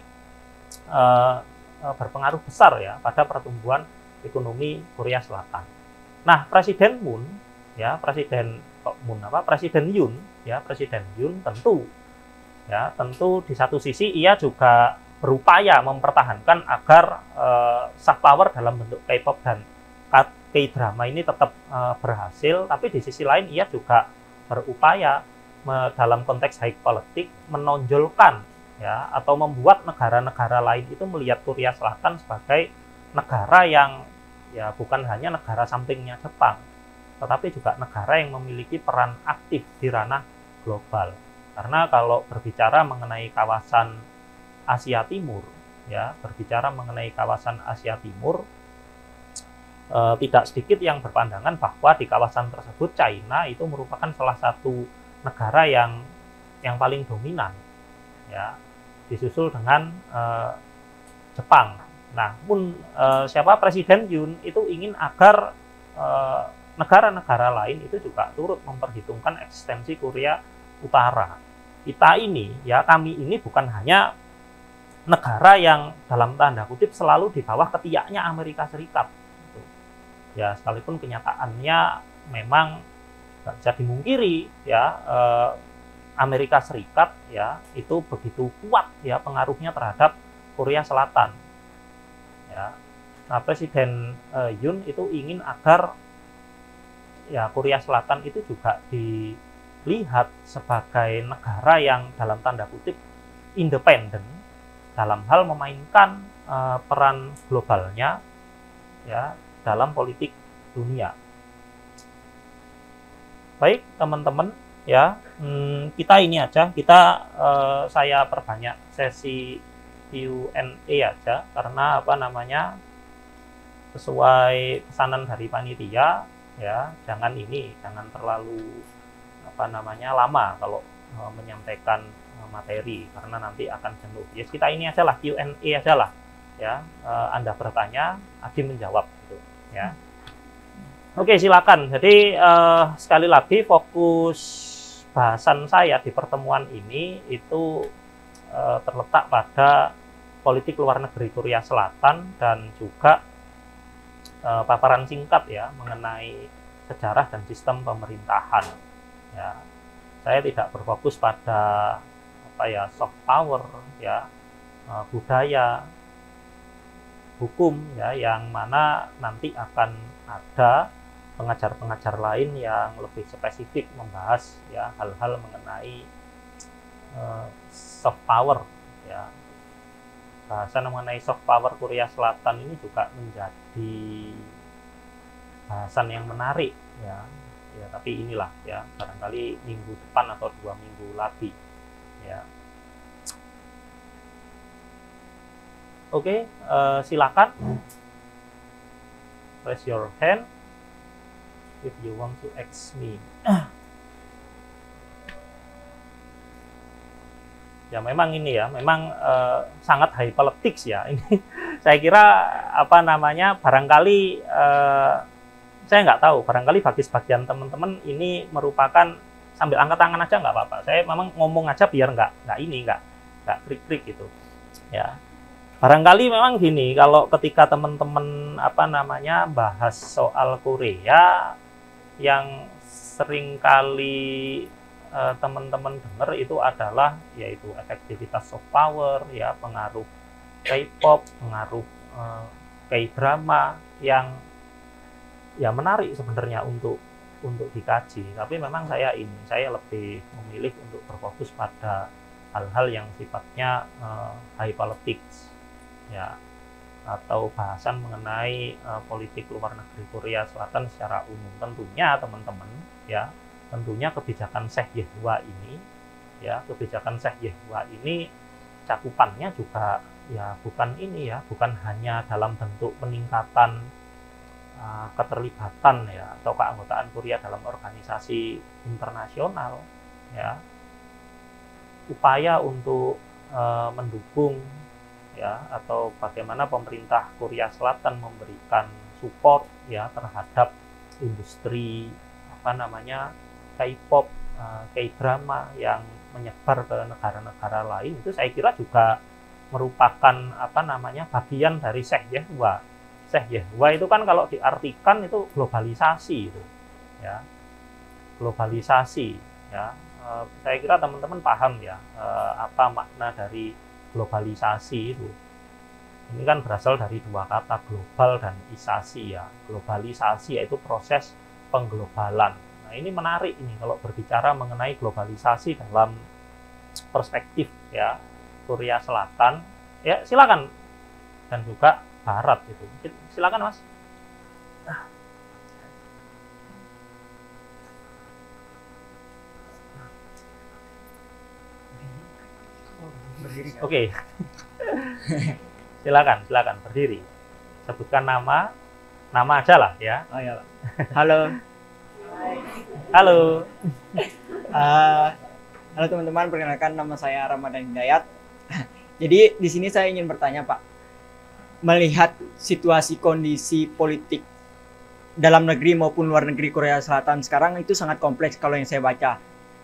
berpengaruh besar ya pada pertumbuhan ekonomi Korea Selatan. Nah, Presiden Yoon tentu di satu sisi ia juga berupaya mempertahankan agar soft power dalam bentuk K-pop dan K-drama ini tetap berhasil, tapi di sisi lain ia juga berupaya dalam konteks high politik menonjolkan ya atau membuat negara-negara lain itu melihat Korea Selatan sebagai negara yang ya bukan hanya negara sampingnya Jepang, tetapi juga negara yang memiliki peran aktif di ranah global. Karena kalau berbicara mengenai kawasan Asia Timur, tidak sedikit yang berpandangan bahwa di kawasan tersebut China itu merupakan salah satu negara yang paling dominan, ya, disusul dengan Jepang. Namun siapa Presiden Yoon itu ingin agar negara-negara lain itu juga turut memperhitungkan eksistensi Korea Utara. Kita ini, ya, kami ini bukan hanya negara yang dalam tanda kutip selalu di bawah ketiaknya Amerika Serikat. Ya, sekalipun kenyataannya memang nggak bisa dimungkiri, ya, Amerika Serikat, ya, itu begitu kuat, ya, pengaruhnya terhadap Korea Selatan. Ya. Nah, Presiden Yoon itu ingin agar, ya, Korea Selatan itu juga dilihat sebagai negara yang dalam tanda kutip independen dalam hal memainkan peran globalnya, ya, dalam politik dunia. Baik teman-teman, ya, kita ini aja, saya perbanyak sesi Q&A aja, karena apa namanya, sesuai pesanan dari panitia, ya, jangan terlalu apa namanya lama kalau menyampaikan materi, karena nanti akan jenuh. Yes, kita ini aja lah, Q&A aja lah, ya. Anda bertanya, Adi menjawab, gitu, ya. Oke, silakan. Jadi sekali lagi fokus bahasan saya di pertemuan ini itu terletak pada politik luar negeri Korea Selatan dan juga paparan singkat, ya, mengenai sejarah dan sistem pemerintahan. Ya, saya tidak berfokus pada soft power, ya, budaya, hukum, ya, yang mana nanti akan ada pengajar-pengajar lain yang lebih spesifik membahas, ya, hal-hal mengenai soft power, ya. Bahasan mengenai soft power Korea Selatan ini juga menjadi bahasan yang menarik, ya. Ya, tapi inilah, ya, barangkali minggu depan atau 2 minggu lagi, ya. Oke, silakan raise your hand if you want to ask me. Ya, memang ini, ya, memang sangat high politics, ya. Ini saya kira apa namanya, barangkali saya nggak tahu, barangkali bagi sebagian teman-teman ini merupakan sambil angkat tangan aja nggak apa-apa. Saya memang ngomong aja biar nggak krik-krik gitu, ya. Barangkali memang gini, kalau ketika teman-teman apa namanya bahas soal Korea, yang seringkali teman-teman dengar itu adalah yaitu efektivitas soft power, ya, pengaruh K-pop, pengaruh K-drama yang, ya, menarik sebenarnya untuk dikaji. Tapi memang saya lebih memilih untuk berfokus pada hal-hal yang sifatnya high politics, ya, atau bahasan mengenai politik luar negeri Korea Selatan secara umum. Tentunya teman-teman, ya, tentunya kebijakan Seh Ye-hwa ini, ya, kebijakan Seh Ye-hwa ini cakupannya juga, ya, bukan hanya dalam bentuk peningkatan keterlibatan, ya, atau keanggotaan Korea dalam organisasi internasional, ya, upaya untuk mendukung, ya, atau bagaimana pemerintah Korea Selatan memberikan support, ya, terhadap industri apa namanya K-pop, K-drama yang menyebar ke negara-negara lain, itu saya kira juga merupakan apa namanya bagian dari Seh Ye-hwa. Seh Ye-hwa itu kan kalau diartikan itu globalisasi, itu, ya, globalisasi, ya. Saya kira teman-teman paham, ya, apa makna dari globalisasi itu. Ini kan berasal dari dua kata, global dan isasi, ya. Globalisasi yaitu proses pengglobalan. Nah, ini menarik ini kalau berbicara mengenai globalisasi dalam perspektif, ya, Korea Selatan. Ya, silakan. Dan juga Barat itu. Silakan, Mas. Oke. Silakan berdiri. Sebutkan nama, Nama aja lah ya. Oh ya, Pak. Halo. Halo. Eh, halo teman-teman, perkenalkan nama saya Ramadan Hidayat. Jadi di sini saya ingin bertanya, Pak. Melihat situasi kondisi politik dalam negeri maupun luar negeri Korea Selatan sekarang itu sangat kompleks kalau yang saya baca.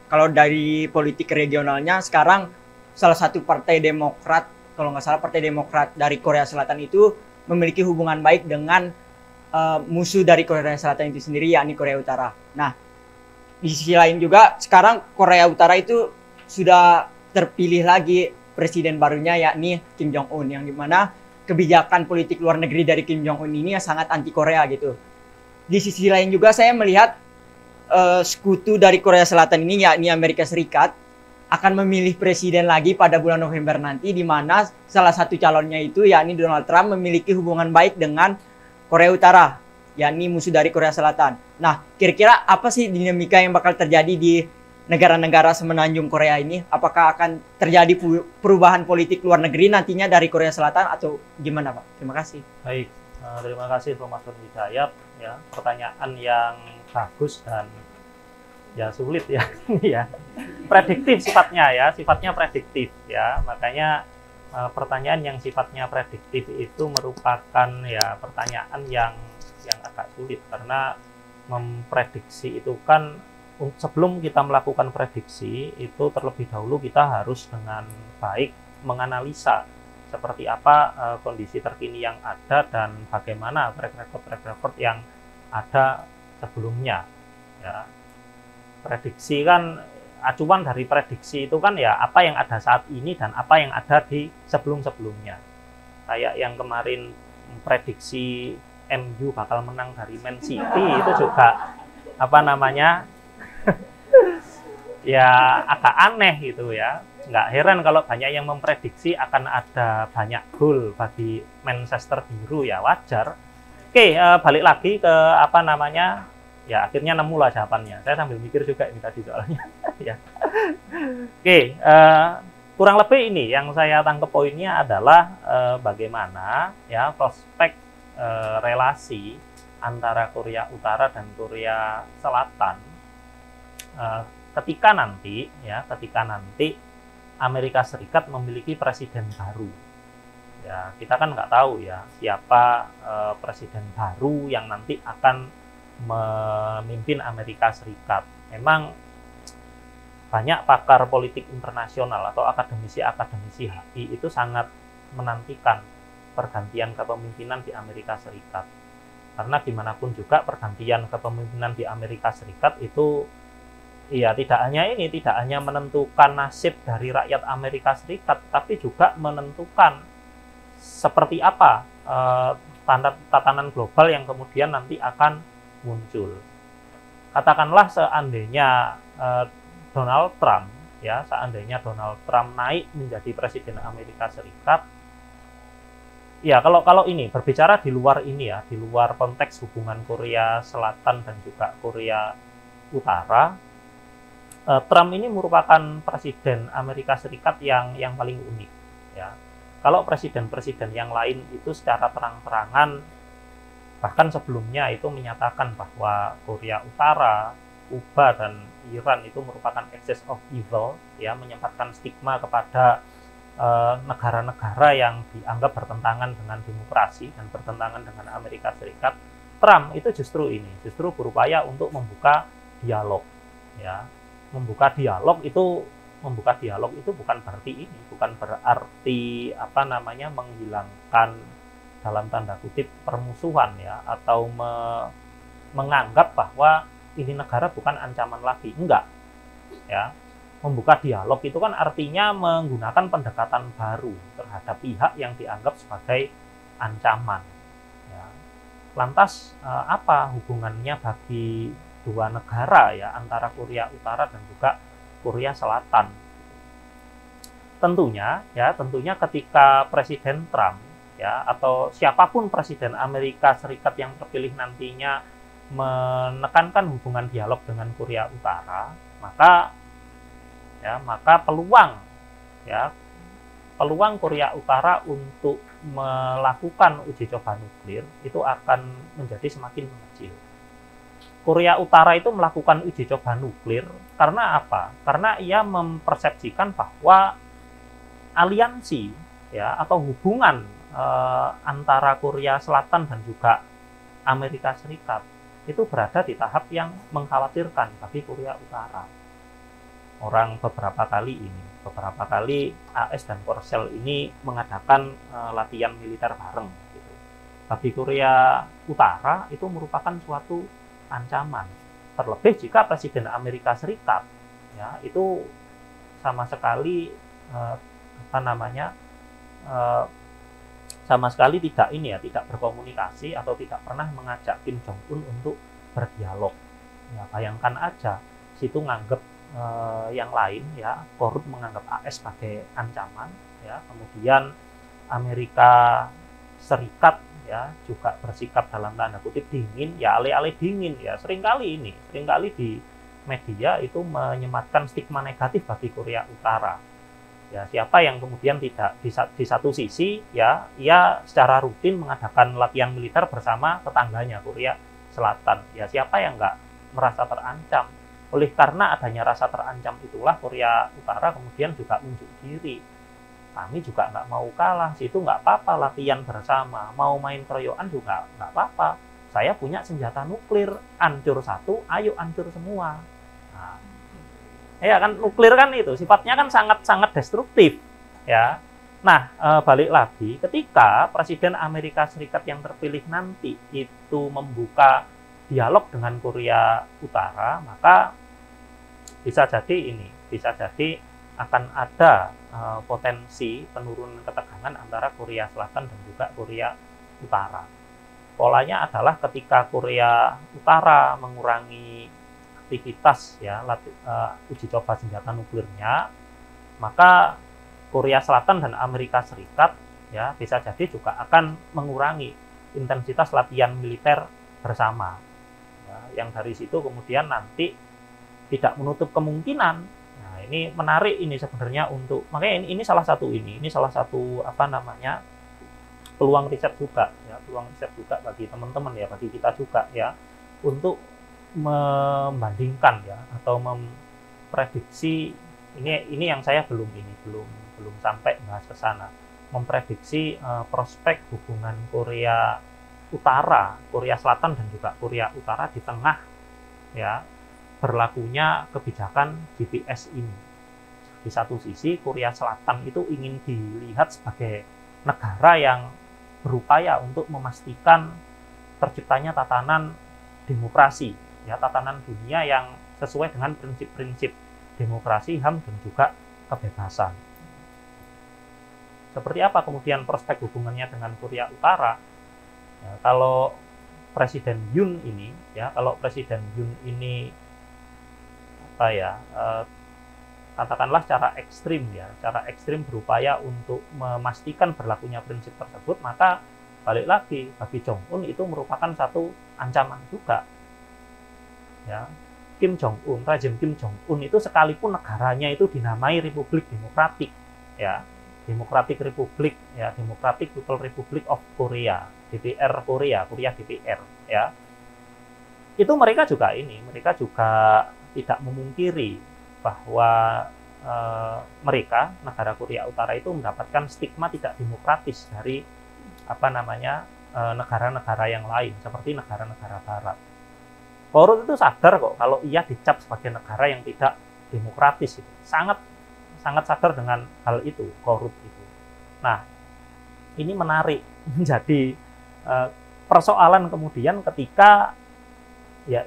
Kalau dari politik regionalnya sekarang salah satu partai Demokrat, kalau nggak salah partai Demokrat dari Korea Selatan itu memiliki hubungan baik dengan musuh dari Korea Selatan itu sendiri, yakni Korea Utara. Nah, di sisi lain juga sekarang Korea Utara itu sudah terpilih lagi presiden barunya, yakni Kim Jong Un, yang dimana kebijakan politik luar negeri dari Kim Jong Un ini sangat anti Korea gitu. Di sisi lain juga saya melihat sekutu dari Korea Selatan ini, yakni Amerika Serikat, akan memilih presiden lagi pada bulan November nanti, di mana salah satu calonnya itu yakni Donald Trump memiliki hubungan baik dengan Korea Utara, yakni musuh dari Korea Selatan. Nah, kira-kira apa sih dinamika yang bakal terjadi di negara-negara semenanjung Korea ini? Apakah akan terjadi perubahan politik luar negeri nantinya dari Korea Selatan atau gimana, Pak? Terima kasih. Baik, terima kasih Mas Hidayat. Ya, pertanyaan yang bagus dan ya sulit ya, ya. Prediktif sifatnya prediktif ya. Makanya pertanyaan yang sifatnya prediktif itu merupakan ya pertanyaan yang agak sulit, karena memprediksi itu kan sebelum kita melakukan prediksi itu terlebih dahulu kita harus dengan baik menganalisa seperti apa kondisi terkini yang ada dan bagaimana track record yang ada sebelumnya ya. Prediksi kan, acuan dari prediksi itu kan ya apa yang ada saat ini dan apa yang ada di sebelum-sebelumnya. Kayak yang kemarin prediksi MU bakal menang dari Man City itu juga apa namanya ya agak aneh gitu ya. Nggak heran kalau banyak yang memprediksi akan ada banyak gol bagi Manchester Biru, ya wajar. Oke, balik lagi ke apa namanya, ya akhirnya nemu lah jawabannya. Saya sambil mikir juga ini tadi soalnya. Ya. Oke, kurang lebih ini yang saya tangkap poinnya adalah bagaimana ya prospek relasi antara Korea Utara dan Korea Selatan ketika nanti Amerika Serikat memiliki presiden baru. Ya, kita kan nggak tahu ya siapa presiden baru yang nanti akan memimpin Amerika Serikat. Memang banyak pakar politik internasional atau akademisi HI itu sangat menantikan pergantian kepemimpinan di Amerika Serikat. Karena dimanapun juga pergantian kepemimpinan di Amerika Serikat itu ya tidak hanya menentukan nasib dari rakyat Amerika Serikat, tapi juga menentukan seperti apa tatanan global yang kemudian nanti akan muncul. Katakanlah seandainya Donald Trump naik menjadi presiden Amerika Serikat, ya kalau ini berbicara di luar ini ya, di luar konteks hubungan Korea Selatan dan juga Korea Utara, Trump ini merupakan presiden Amerika Serikat yang paling unik ya. Kalau presiden-presiden yang lain itu secara terang-terangan bahkan sebelumnya itu menyatakan bahwa Korea Utara, Kuba dan Iran itu merupakan axis of evil ya, menyempatkan stigma kepada negara-negara yang dianggap bertentangan dengan demokrasi dan bertentangan dengan Amerika Serikat. Trump itu justru berupaya untuk membuka dialog ya. Membuka dialog itu bukan berarti menghilangkan dalam tanda kutip permusuhan ya, atau menganggap bahwa ini negara bukan ancaman lagi. Enggak ya. Membuka dialog itu kan artinya menggunakan pendekatan baru terhadap pihak yang dianggap sebagai ancaman ya. Lantas apa hubungannya bagi dua negara ya, antara Korea Utara dan juga Korea Selatan? Tentunya ketika Presiden Trump ya, atau siapapun presiden Amerika Serikat yang terpilih nantinya menekankan hubungan dialog dengan Korea Utara, maka peluang Korea Utara untuk melakukan uji coba nuklir itu akan menjadi semakin mengecil. Korea Utara itu melakukan uji coba nuklir karena apa? Karena ia mempersepsikan bahwa aliansi ya atau hubungan antara Korea Selatan dan juga Amerika Serikat itu berada di tahap yang mengkhawatirkan bagi Korea Utara. Beberapa kali AS dan Korsel ini mengadakan latihan militer bareng. Gitu. Bagi Korea Utara itu merupakan suatu ancaman. Terlebih jika Presiden Amerika Serikat ya itu sama sekali sama sekali tidak berkomunikasi atau tidak pernah mengajak Kim Jong Un untuk berdialog. Ya, bayangkan aja, situ nganggep yang lain ya, Korut menganggap AS sebagai ancaman ya, kemudian Amerika Serikat ya juga bersikap dalam tanda kutip dingin ya, alih-alih dingin ya, seringkali di media itu menyematkan stigma negatif bagi Korea Utara. Ya, siapa yang kemudian tidak di satu sisi ya, ia secara rutin mengadakan latihan militer bersama tetangganya Korea Selatan. Ya, siapa yang nggak merasa terancam? Oleh karena adanya rasa terancam itulah Korea Utara kemudian juga unjuk diri. Kami juga nggak mau kalah, situ nggak apa-apa latihan bersama, mau main keroyokan juga nggak apa-apa. Saya punya senjata nuklir, hancur satu, ayo hancur semua. Nah, ya kan nuklir kan itu sifatnya kan sangat-sangat destruktif, ya. Nah, balik lagi, ketika Presiden Amerika Serikat yang terpilih nanti itu membuka dialog dengan Korea Utara, maka bisa jadi akan ada potensi penurunan ketegangan antara Korea Selatan dan juga Korea Utara. Polanya adalah ketika Korea Utara mengurangi aktivitas ya uji coba senjata nuklirnya, maka Korea Selatan dan Amerika Serikat ya bisa jadi juga akan mengurangi intensitas latihan militer bersama. Ya, yang dari situ kemudian nanti tidak menutup kemungkinan. Nah, ini menarik ini sebenarnya makanya ini salah satu peluang riset juga bagi teman-teman ya, bagi kita juga ya untuk membandingkan ya atau memprediksi ini yang saya belum sampai bahas ke sana, memprediksi prospek hubungan Korea Selatan dan juga Korea Utara di tengah ya berlakunya kebijakan GPS ini. Di satu sisi Korea Selatan itu ingin dilihat sebagai negara yang berupaya untuk memastikan terciptanya tatanan demokrasi, ya tatanan dunia yang sesuai dengan prinsip-prinsip demokrasi, HAM dan juga kebebasan. Seperti apa kemudian prospek hubungannya dengan Korea Utara? Ya, kalau Presiden Yoon ini katakanlah secara ekstrim berupaya untuk memastikan berlakunya prinsip tersebut, maka balik lagi bagi Jong Un itu merupakan satu ancaman juga. Ya, rezim Kim Jong Un itu sekalipun negaranya itu dinamai Republik Demokratik, ya, Democratic People Republic of Korea, Korea DPR, ya. Itu mereka juga tidak memungkiri bahwa negara Korea Utara itu mendapatkan stigma tidak demokratis dari negara-negara yang lain seperti negara-negara Barat. Korut itu sadar kok kalau ia dicap sebagai negara yang tidak demokratis, itu sangat sadar dengan hal itu, Korut itu. Nah, ini menarik menjadi persoalan kemudian ketika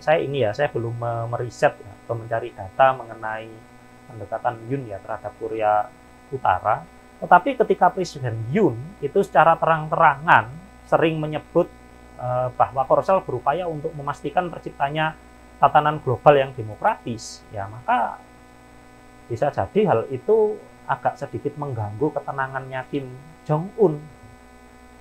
saya belum meriset atau mencari data mengenai pendekatan Yoon ya terhadap Korea Utara. Tetapi ketika Presiden Yoon itu secara terang-terangan sering menyebut bahwa Korsel berupaya untuk memastikan terciptanya tatanan global yang demokratis, ya maka bisa jadi hal itu agak sedikit mengganggu ketenangannya Kim Jong Un.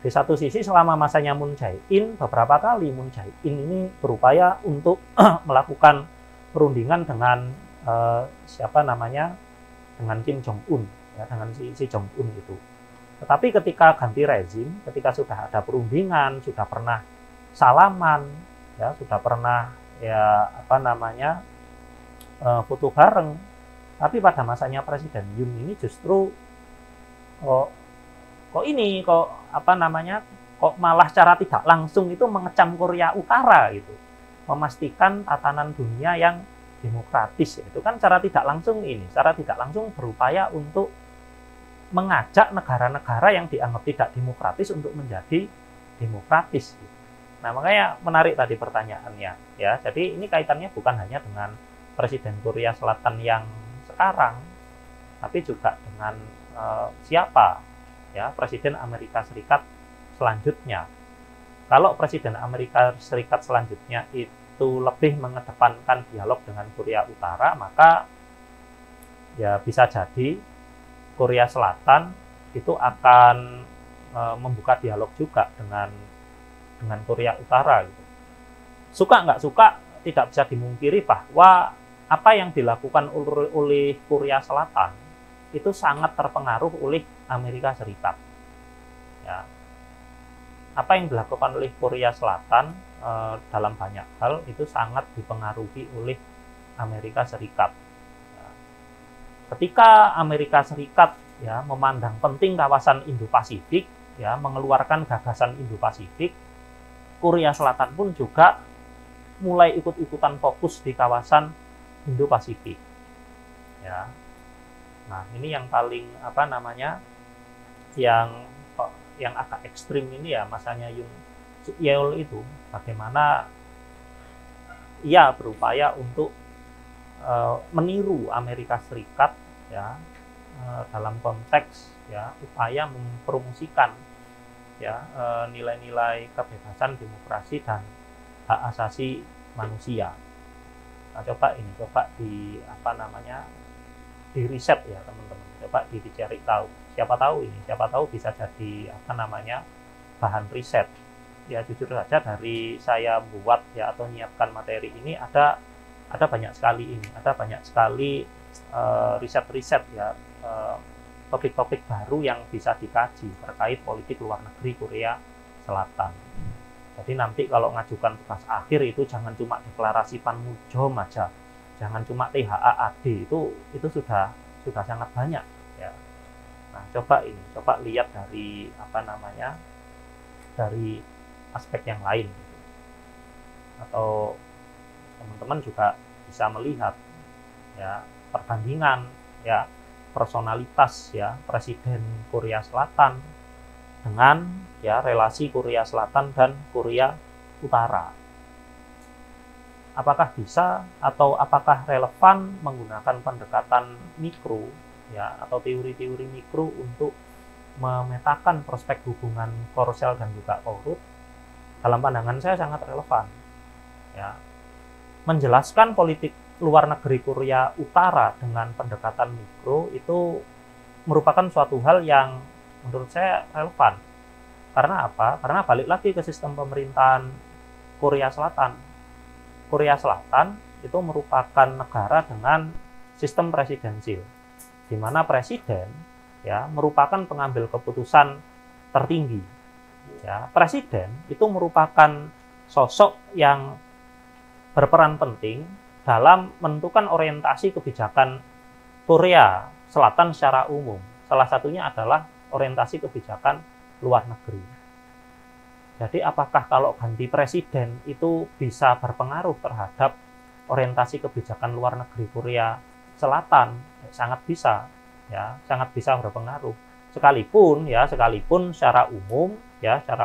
Di satu sisi selama masanya Moon Jae-in, beberapa kali Moon Jae-in ini berupaya untuk melakukan perundingan dengan dengan Kim Jong Un, ya, dengan si Jong Un itu. Tetapi ketika ganti rezim, ketika sudah ada perundingan, sudah pernah salaman, ya sudah pernah ya apa namanya foto bareng, tapi pada masanya Presiden Yoon ini justru kok malah secara tidak langsung itu mengecam Korea Utara gitu, memastikan tatanan dunia yang demokratis. Itu kan secara tidak langsung berupaya untuk mengajak negara-negara yang dianggap tidak demokratis untuk menjadi demokratis. Nah, makanya menarik tadi pertanyaannya, ya. Jadi ini kaitannya bukan hanya dengan Presiden Korea Selatan yang sekarang, tapi juga dengan siapa, ya, Presiden Amerika Serikat selanjutnya. Kalau Presiden Amerika Serikat selanjutnya itu lebih mengedepankan dialog dengan Korea Utara, maka ya bisa jadi Korea Selatan itu akan membuka dialog juga dengan Korea Utara. Gitu. Suka nggak suka, tidak bisa dimungkiri bahwa apa yang dilakukan oleh Korea Selatan itu sangat terpengaruh oleh Amerika Serikat. Ya. Apa yang dilakukan oleh Korea Selatan dalam banyak hal itu sangat dipengaruhi oleh Amerika Serikat. Ya. Ketika Amerika Serikat ya memandang penting kawasan Indo-Pasifik, ya mengeluarkan gagasan Indo-Pasifik, Korea Selatan pun juga mulai ikut-ikutan fokus di kawasan Indo-Pasifik. Ya. Nah, ini yang paling yang agak ekstrim ini ya, masanya Yoon Suk Yeol itu bagaimana ia berupaya untuk meniru Amerika Serikat ya dalam konteks ya upaya mempromosikan ya nilai-nilai kebebasan, demokrasi dan hak asasi manusia. Nah, coba di di riset ya teman-teman, coba dicari tahu, siapa tahu bisa jadi bahan riset ya. Jujur saja dari saya buat ya atau menyiapkan materi ini ada banyak sekali riset-riset ya, topik-topik baru yang bisa dikaji terkait politik luar negeri Korea Selatan. Jadi nanti kalau ngajukan tugas akhir itu jangan cuma deklarasi Panmunjom aja, jangan cuma THAAD, itu sudah sangat banyak ya. Nah, coba lihat dari dari aspek yang lain gitu. Atau teman-teman juga bisa melihat ya perbandingan ya personalitas ya Presiden Korea Selatan dengan ya relasi Korea Selatan dan Korea Utara. Apakah bisa atau apakah relevan menggunakan pendekatan mikro ya atau teori-teori mikro untuk memetakan prospek hubungan Korsel dan juga Kourut? Dalam pandangan saya sangat relevan. Ya. Menjelaskan politik luar negeri Korea Utara dengan pendekatan mikro itu merupakan suatu hal yang menurut saya relevan. Karena apa? Karena balik lagi ke sistem pemerintahan Korea Selatan. Korea Selatan itu merupakan negara dengan sistem presidensil, di mana presiden ya merupakan pengambil keputusan tertinggi. Ya, presiden itu merupakan sosok yang berperan penting dalam menentukan orientasi kebijakan Korea Selatan secara umum. Salah satunya adalah orientasi kebijakan luar negeri. Jadi apakah kalau ganti presiden itu bisa berpengaruh terhadap orientasi kebijakan luar negeri Korea Selatan? Sangat bisa, ya, sangat bisa berpengaruh. Sekalipun secara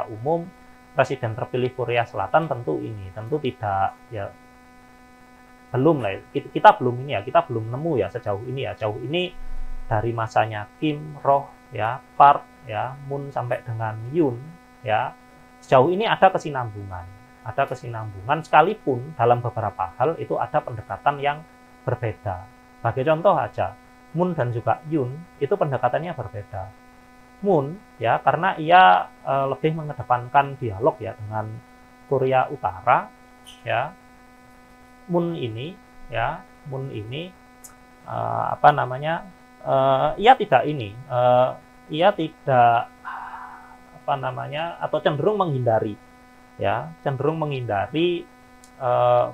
umum presiden terpilih Korea Selatan tentu tidak ya belum lah. Kita belum nemu ya sejauh ini dari masanya Kim, Roh, ya, Park, ya, Moon sampai dengan Yoon, ya. Sejauh ini ada kesinambungan sekalipun dalam beberapa hal itu ada pendekatan yang berbeda. Sebagai contoh aja, Moon dan juga Yoon itu pendekatannya berbeda. Moon ya karena ia lebih mengedepankan dialog ya dengan Korea Utara, ya. Moon ini ia ia tidak apa namanya atau cenderung menghindari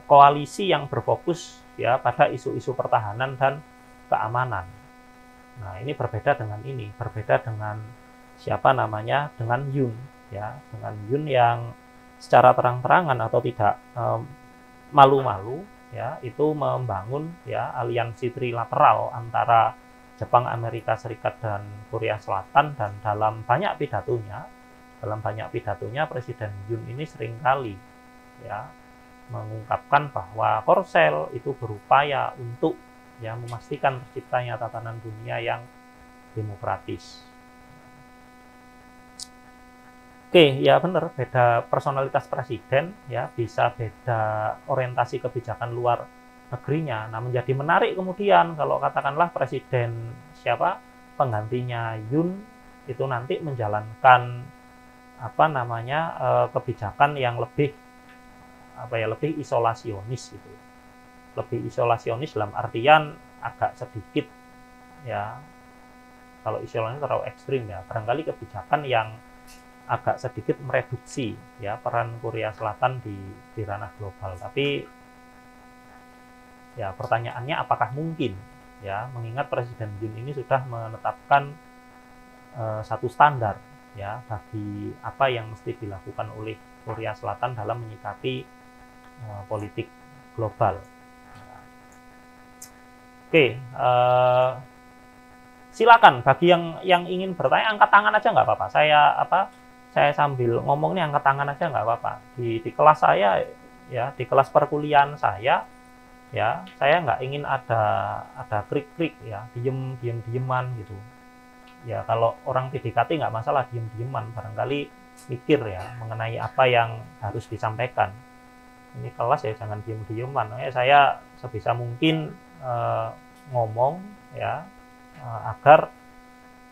koalisi yang berfokus ya pada isu-isu pertahanan dan keamanan. Nah, ini berbeda dengan dengan Yoon ya, dengan Yoon yang secara terang-terangan atau tidak malu-malu ya, itu membangun ya aliansi trilateral antara Jepang, Amerika Serikat dan Korea Selatan, dan dalam banyak pidatonya Presiden Yoon ini seringkali ya mengungkapkan bahwa Korsel itu berupaya untuk ya memastikan terciptanya tatanan dunia yang demokratis. Oke, ya benar, beda personalitas presiden ya, bisa beda orientasi kebijakan luar negerinya. Nah, menjadi menarik kemudian kalau katakanlah presiden penggantinya Yoon itu nanti menjalankan kebijakan yang lebih isolasionis gitu. Lebih isolasionis dalam artian agak sedikit ya, kalau isolasionis terlalu ekstrim ya, barangkali kebijakan yang agak sedikit mereduksi ya peran Korea Selatan di ranah global. Tapi ya pertanyaannya apakah mungkin ya, mengingat Presiden Yoon ini sudah menetapkan satu standar ya bagi apa yang mesti dilakukan oleh Korea Selatan dalam menyikapi politik global. Oke, silakan bagi yang ingin bertanya, angkat tangan aja nggak apa-apa. Saya sambil ngomong nih, angkat tangan aja nggak apa-apa. Di kelas saya ya, di kelas perkuliahan saya ya, saya nggak ingin ada krik-krik ya, dieman gitu. Ya kalau orang PDKT nggak masalah diem-dieman, barangkali mikir ya mengenai apa yang harus disampaikan. Ini kelas ya, jangan diem-dieman. Saya sebisa mungkin ngomong ya, agar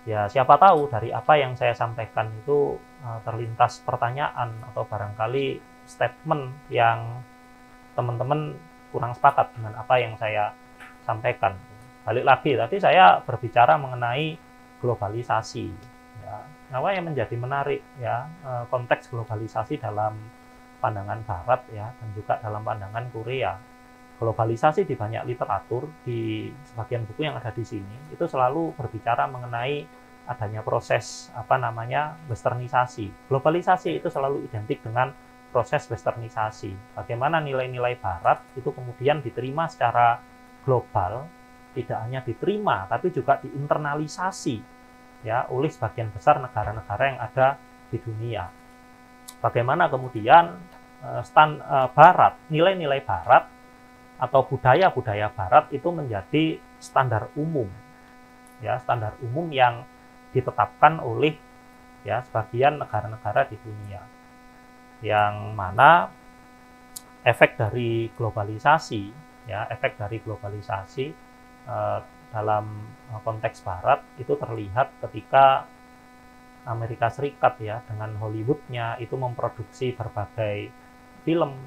ya siapa tahu dari apa yang saya sampaikan itu terlintas pertanyaan atau barangkali statement yang teman-teman kurang sepakat dengan apa yang saya sampaikan. Balik lagi, tadi saya berbicara mengenai globalisasi ya. Apa yang menjadi menarik ya, konteks globalisasi dalam pandangan Barat ya, dan juga dalam pandangan Korea. Globalisasi di banyak literatur, di sebagian buku yang ada di sini, itu selalu berbicara mengenai adanya proses westernisasi. Globalisasi itu selalu identik dengan proses westernisasi. Bagaimana nilai-nilai Barat itu kemudian diterima secara global, tidak hanya diterima tapi juga diinternalisasi ya oleh sebagian besar negara-negara yang ada di dunia. Bagaimana kemudian Barat, nilai-nilai Barat atau budaya-budaya Barat itu menjadi standar umum ya, standar umum yang ditetapkan oleh ya sebagian negara-negara di dunia, yang mana efek dari globalisasi dalam konteks Barat itu terlihat ketika Amerika Serikat ya dengan Hollywoodnya itu memproduksi berbagai film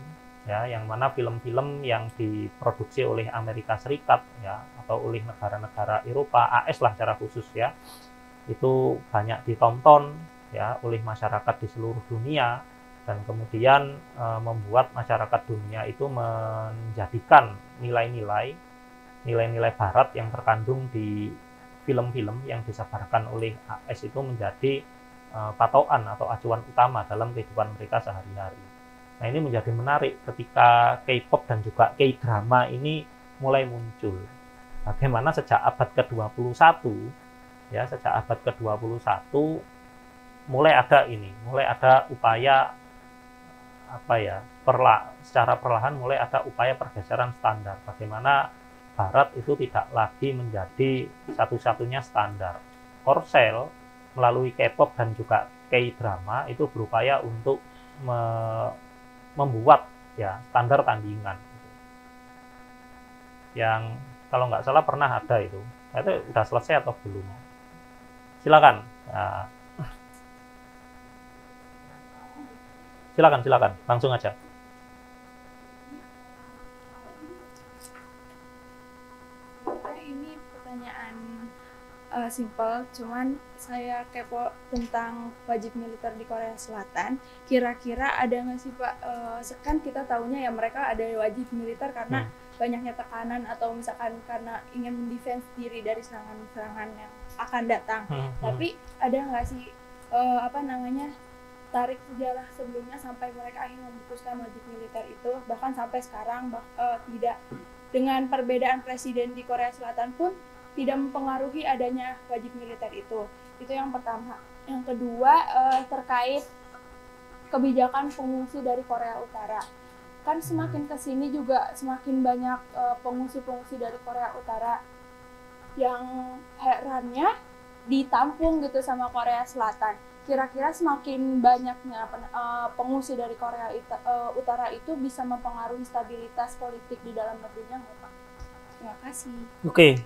ya, yang mana film-film yang diproduksi oleh Amerika Serikat ya atau oleh negara-negara Eropa, AS lah secara khusus ya, itu banyak ditonton ya oleh masyarakat di seluruh dunia, dan kemudian membuat masyarakat dunia itu menjadikan nilai-nilai Barat yang terkandung di film-film yang disebarkan oleh AS itu menjadi patokan atau acuan utama dalam kehidupan mereka sehari-hari. Nah, ini menjadi menarik ketika K-pop dan juga K-drama ini mulai muncul. Bagaimana sejak abad ke-21 ya, mulai ada upaya secara perlahan mulai ada upaya pergeseran standar. Bagaimana Barat itu tidak lagi menjadi satu-satunya standar. Korsel melalui K-pop dan juga K-drama itu berupaya untuk membuat ya standar tandingan yang kalau nggak salah pernah ada itu udah selesai atau belum, silakan ya. silakan langsung aja. Ini pertanyaan Simple, cuman saya kepo tentang wajib militer di Korea Selatan. Kira-kira ada nggak sih Pak? Kan kita tahunya ya mereka ada wajib militer karena banyaknya tekanan atau misalkan karena ingin mendefense diri dari serangan-serangan yang akan datang. Tapi ada nggak sih tarik sejarah sebelumnya sampai mereka akhirnya memutuskan wajib militer itu, bahkan sampai sekarang tidak, dengan perbedaan presiden di Korea Selatan pun tidak mempengaruhi adanya wajib militer itu. Itu yang pertama. Yang kedua, terkait kebijakan pengungsi dari Korea Utara. Kan semakin kesini juga semakin banyak pengungsi-pengungsi dari Korea Utara yang herannya ditampung gitu sama Korea Selatan. Kira-kira semakin banyaknya pengungsi dari Korea Utara itu bisa mempengaruhi stabilitas politik di dalam negerinya nggak Pak? Terima kasih. Oke,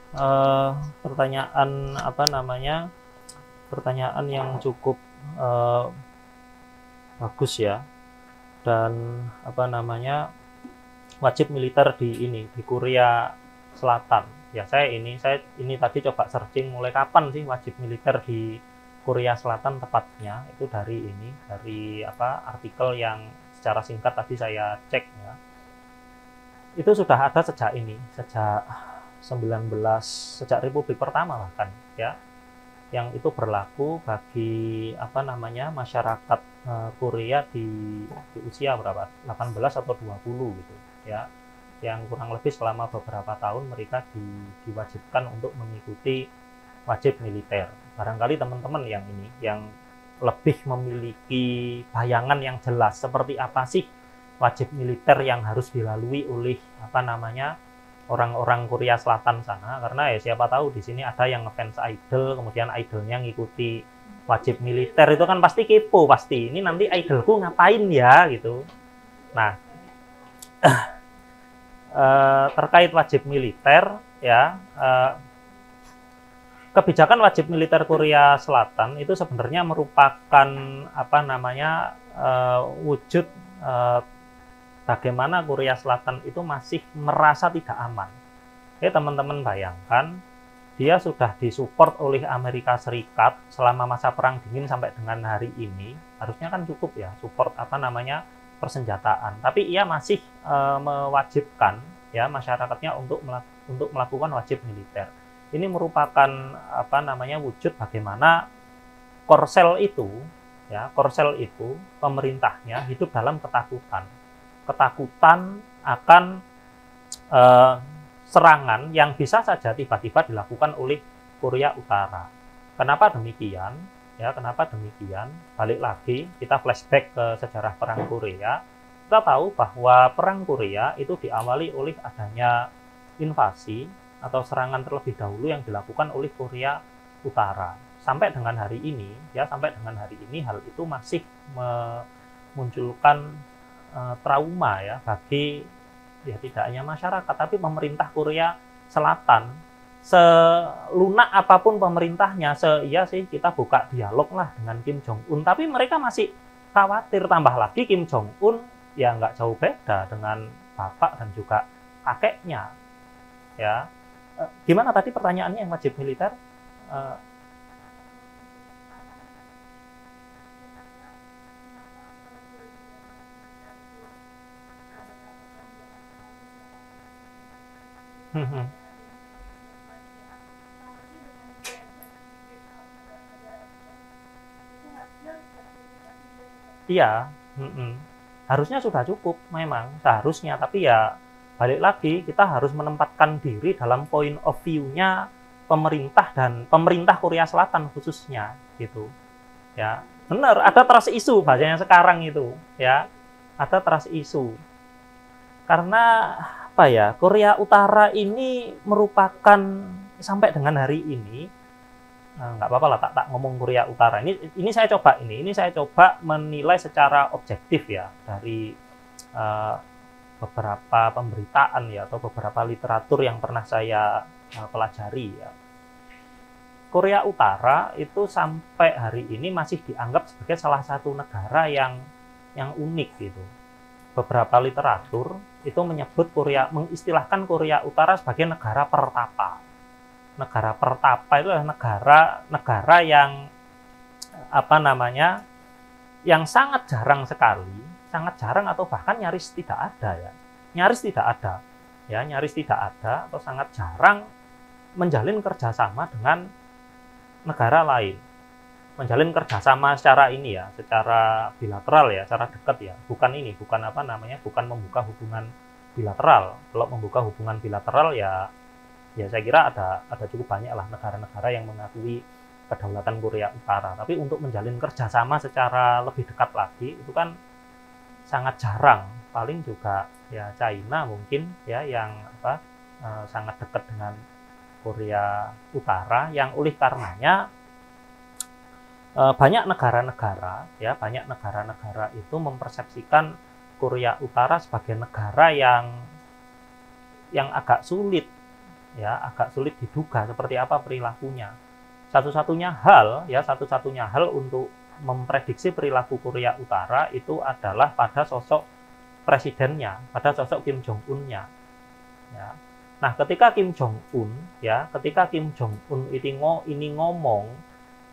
pertanyaan yang cukup bagus ya. Dan wajib militer di Korea Selatan. Ya saya ini tadi coba searching mulai kapan sih wajib militer di Korea Selatan tepatnya, itu dari artikel yang secara singkat tadi saya cek ya. Itu sudah ada sejak Republik pertama bahkan ya, yang itu berlaku bagi masyarakat Korea di usia berapa, 18 atau 20 gitu ya, yang kurang lebih selama beberapa tahun mereka diwajibkan untuk mengikuti wajib militer. Barangkali teman-teman yang lebih memiliki bayangan yang jelas seperti apa sih wajib militer yang harus dilalui oleh orang-orang Korea Selatan sana, karena ya siapa tahu di sini ada yang ngefans idol, kemudian idolnya ngikuti wajib militer, itu kan pasti kepo, pasti ini nanti idolku ngapain ya gitu. Nah, terkait wajib militer ya, kebijakan wajib militer Korea Selatan itu sebenarnya merupakan wujud bagaimana Korea Selatan itu masih merasa tidak aman. Teman-teman bayangkan, dia sudah disupport oleh Amerika Serikat selama masa Perang Dingin sampai dengan hari ini. Harusnya kan cukup ya, support persenjataan. Tapi ia masih mewajibkan ya masyarakatnya untuk melakukan wajib militer. Ini merupakan wujud bagaimana Korsel itu pemerintahnya hidup dalam ketakutan akan serangan yang bisa saja tiba-tiba dilakukan oleh Korea Utara. Kenapa demikian? Ya, kenapa demikian? Balik lagi, kita flashback ke sejarah Perang Korea. Kita tahu bahwa Perang Korea itu diawali oleh adanya invasi atau serangan terlebih dahulu yang dilakukan oleh Korea Utara. Sampai dengan hari ini hal itu masih memunculkan trauma ya bagi ya tidak hanya masyarakat tapi pemerintah Korea Selatan. Selunak apapun pemerintahnya, kita buka dialog lah dengan Kim Jong Un, tapi mereka masih khawatir. Tambah lagi Kim Jong Un ya nggak jauh beda dengan bapak dan juga kakeknya ya. Gimana tadi pertanyaannya yang wajib militer? Iya, harusnya sudah cukup memang seharusnya, tapi ya balik lagi kita harus menempatkan diri dalam point of view-nya pemerintah Korea Selatan khususnya gitu. Ya, benar ada trust issue bahasanya sekarang itu, ya. Ada trust issue. Karena Korea Utara ini merupakan sampai dengan hari ini nggak apa-apa lah tak ngomong Korea Utara. Ini saya coba menilai secara objektif ya dari beberapa pemberitaan ya atau beberapa literatur yang pernah saya pelajari ya. Korea Utara itu sampai hari ini masih dianggap sebagai salah satu negara yang unik gitu. Beberapa literatur itu mengistilahkan Korea Utara sebagai negara pertapa. negara pertapa itu adalah negara yang yang sangat jarang sekali, sangat jarang atau bahkan nyaris tidak ada ya. Nyaris tidak ada atau sangat jarang menjalin kerjasama dengan negara lain. Menjalin kerjasama secara secara bilateral ya, secara dekat ya. Bukan bukan membuka hubungan bilateral. Kalau membuka hubungan bilateral ya saya kira ada cukup banyak lah negara-negara yang mengakui kedaulatan Korea Utara. Tapi untuk menjalin kerjasama secara lebih dekat lagi itu kan sangat jarang. Paling juga ya China mungkin ya yang sangat dekat dengan Korea Utara, yang oleh karenanya banyak negara-negara itu mempersepsikan Korea Utara sebagai negara yang agak sulit diduga seperti apa perilakunya. Satu-satunya hal untuk memprediksi perilaku Korea Utara itu adalah pada sosok presidennya, pada sosok Kim Jong Un-nya. Ya. Nah, ketika Kim Jong Un ini ngomong,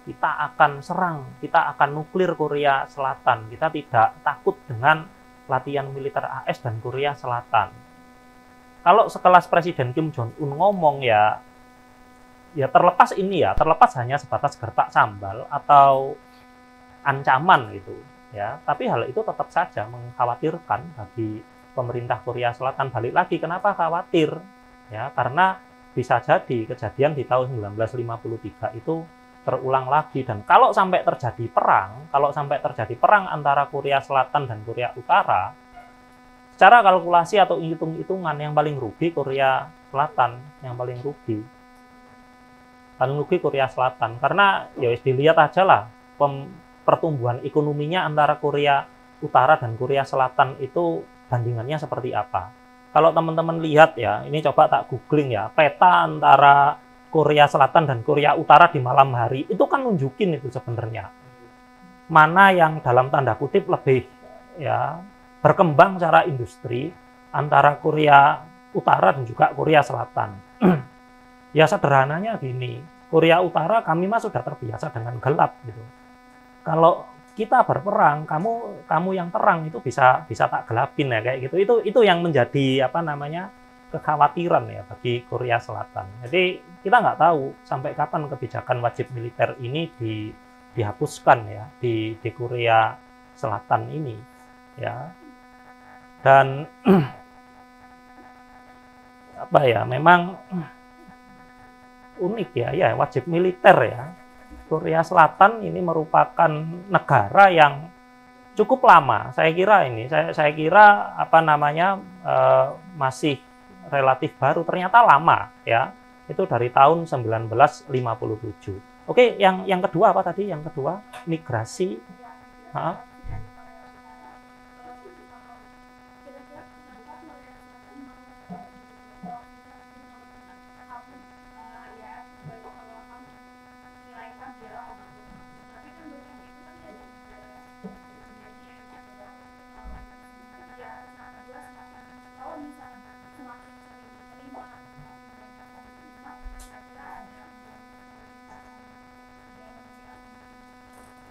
kita akan serang, kita akan nuklir Korea Selatan, kita tidak takut dengan latihan militer AS dan Korea Selatan. Kalau sekelas Presiden Kim Jong Un ngomong ya terlepas hanya sebatas gertak sambal atau ancaman gitu ya, tapi hal itu tetap saja mengkhawatirkan bagi pemerintah Korea Selatan. Balik lagi, kenapa khawatir ya, karena bisa jadi kejadian di tahun 1953 itu terulang lagi, dan kalau sampai terjadi perang antara Korea Selatan dan Korea Utara, secara kalkulasi atau hitung-hitungan yang paling rugi Korea Selatan, Korea Selatan, karena ya dilihat aja lah pertumbuhan ekonominya antara Korea Utara dan Korea Selatan itu bandingannya seperti apa. Kalau teman-teman lihat ya, ini coba tak googling ya, peta antara Korea Selatan dan Korea Utara di malam hari, itu kan nunjukin itu sebenarnya mana yang dalam tanda kutip lebih ya berkembang secara industri antara Korea Utara dan juga Korea Selatan. Ya sederhananya gini, Korea Utara kami mah sudah terbiasa dengan gelap gitu. Kalau kita berperang, kamu yang terang itu bisa tak gelapin ya kayak gitu. Itu yang menjadi kekhawatiran ya bagi Korea Selatan. Jadi kita nggak tahu sampai kapan kebijakan wajib militer ini dihapuskan ya di Korea Selatan ini ya. Dan memang unik ya wajib militer ya. Korea Selatan ini merupakan negara yang cukup lama. Saya kira masih relatif baru, ternyata lama ya. Itu dari tahun 1957. Oke, yang kedua apa tadi? Yang kedua migrasi.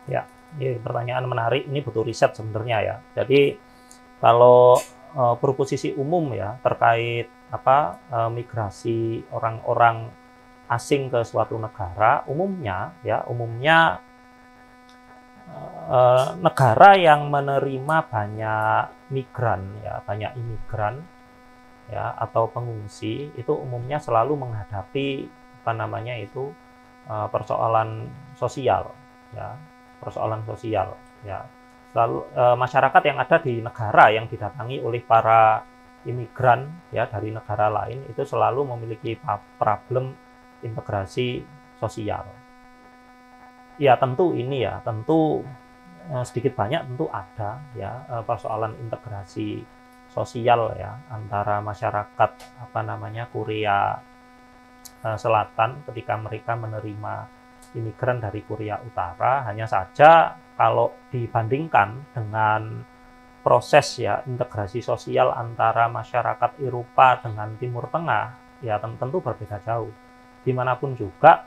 Ya, ini pertanyaan menarik. Ini butuh riset sebenarnya ya. Jadi kalau proposisi umum ya terkait migrasi orang-orang asing ke suatu negara, umumnya negara yang menerima banyak migran ya, banyak imigran ya atau pengungsi itu umumnya selalu menghadapi persoalan sosial ya. Lalu masyarakat yang ada di negara yang didatangi oleh para imigran ya dari negara lain itu selalu memiliki problem integrasi sosial. Ya tentu sedikit banyak tentu ada ya persoalan integrasi sosial ya antara masyarakat Korea Selatan ketika mereka menerima imigran dari Korea Utara. Hanya saja kalau dibandingkan dengan proses ya integrasi sosial antara masyarakat Eropa dengan Timur Tengah ya tentu berbeda jauh. gimana pun juga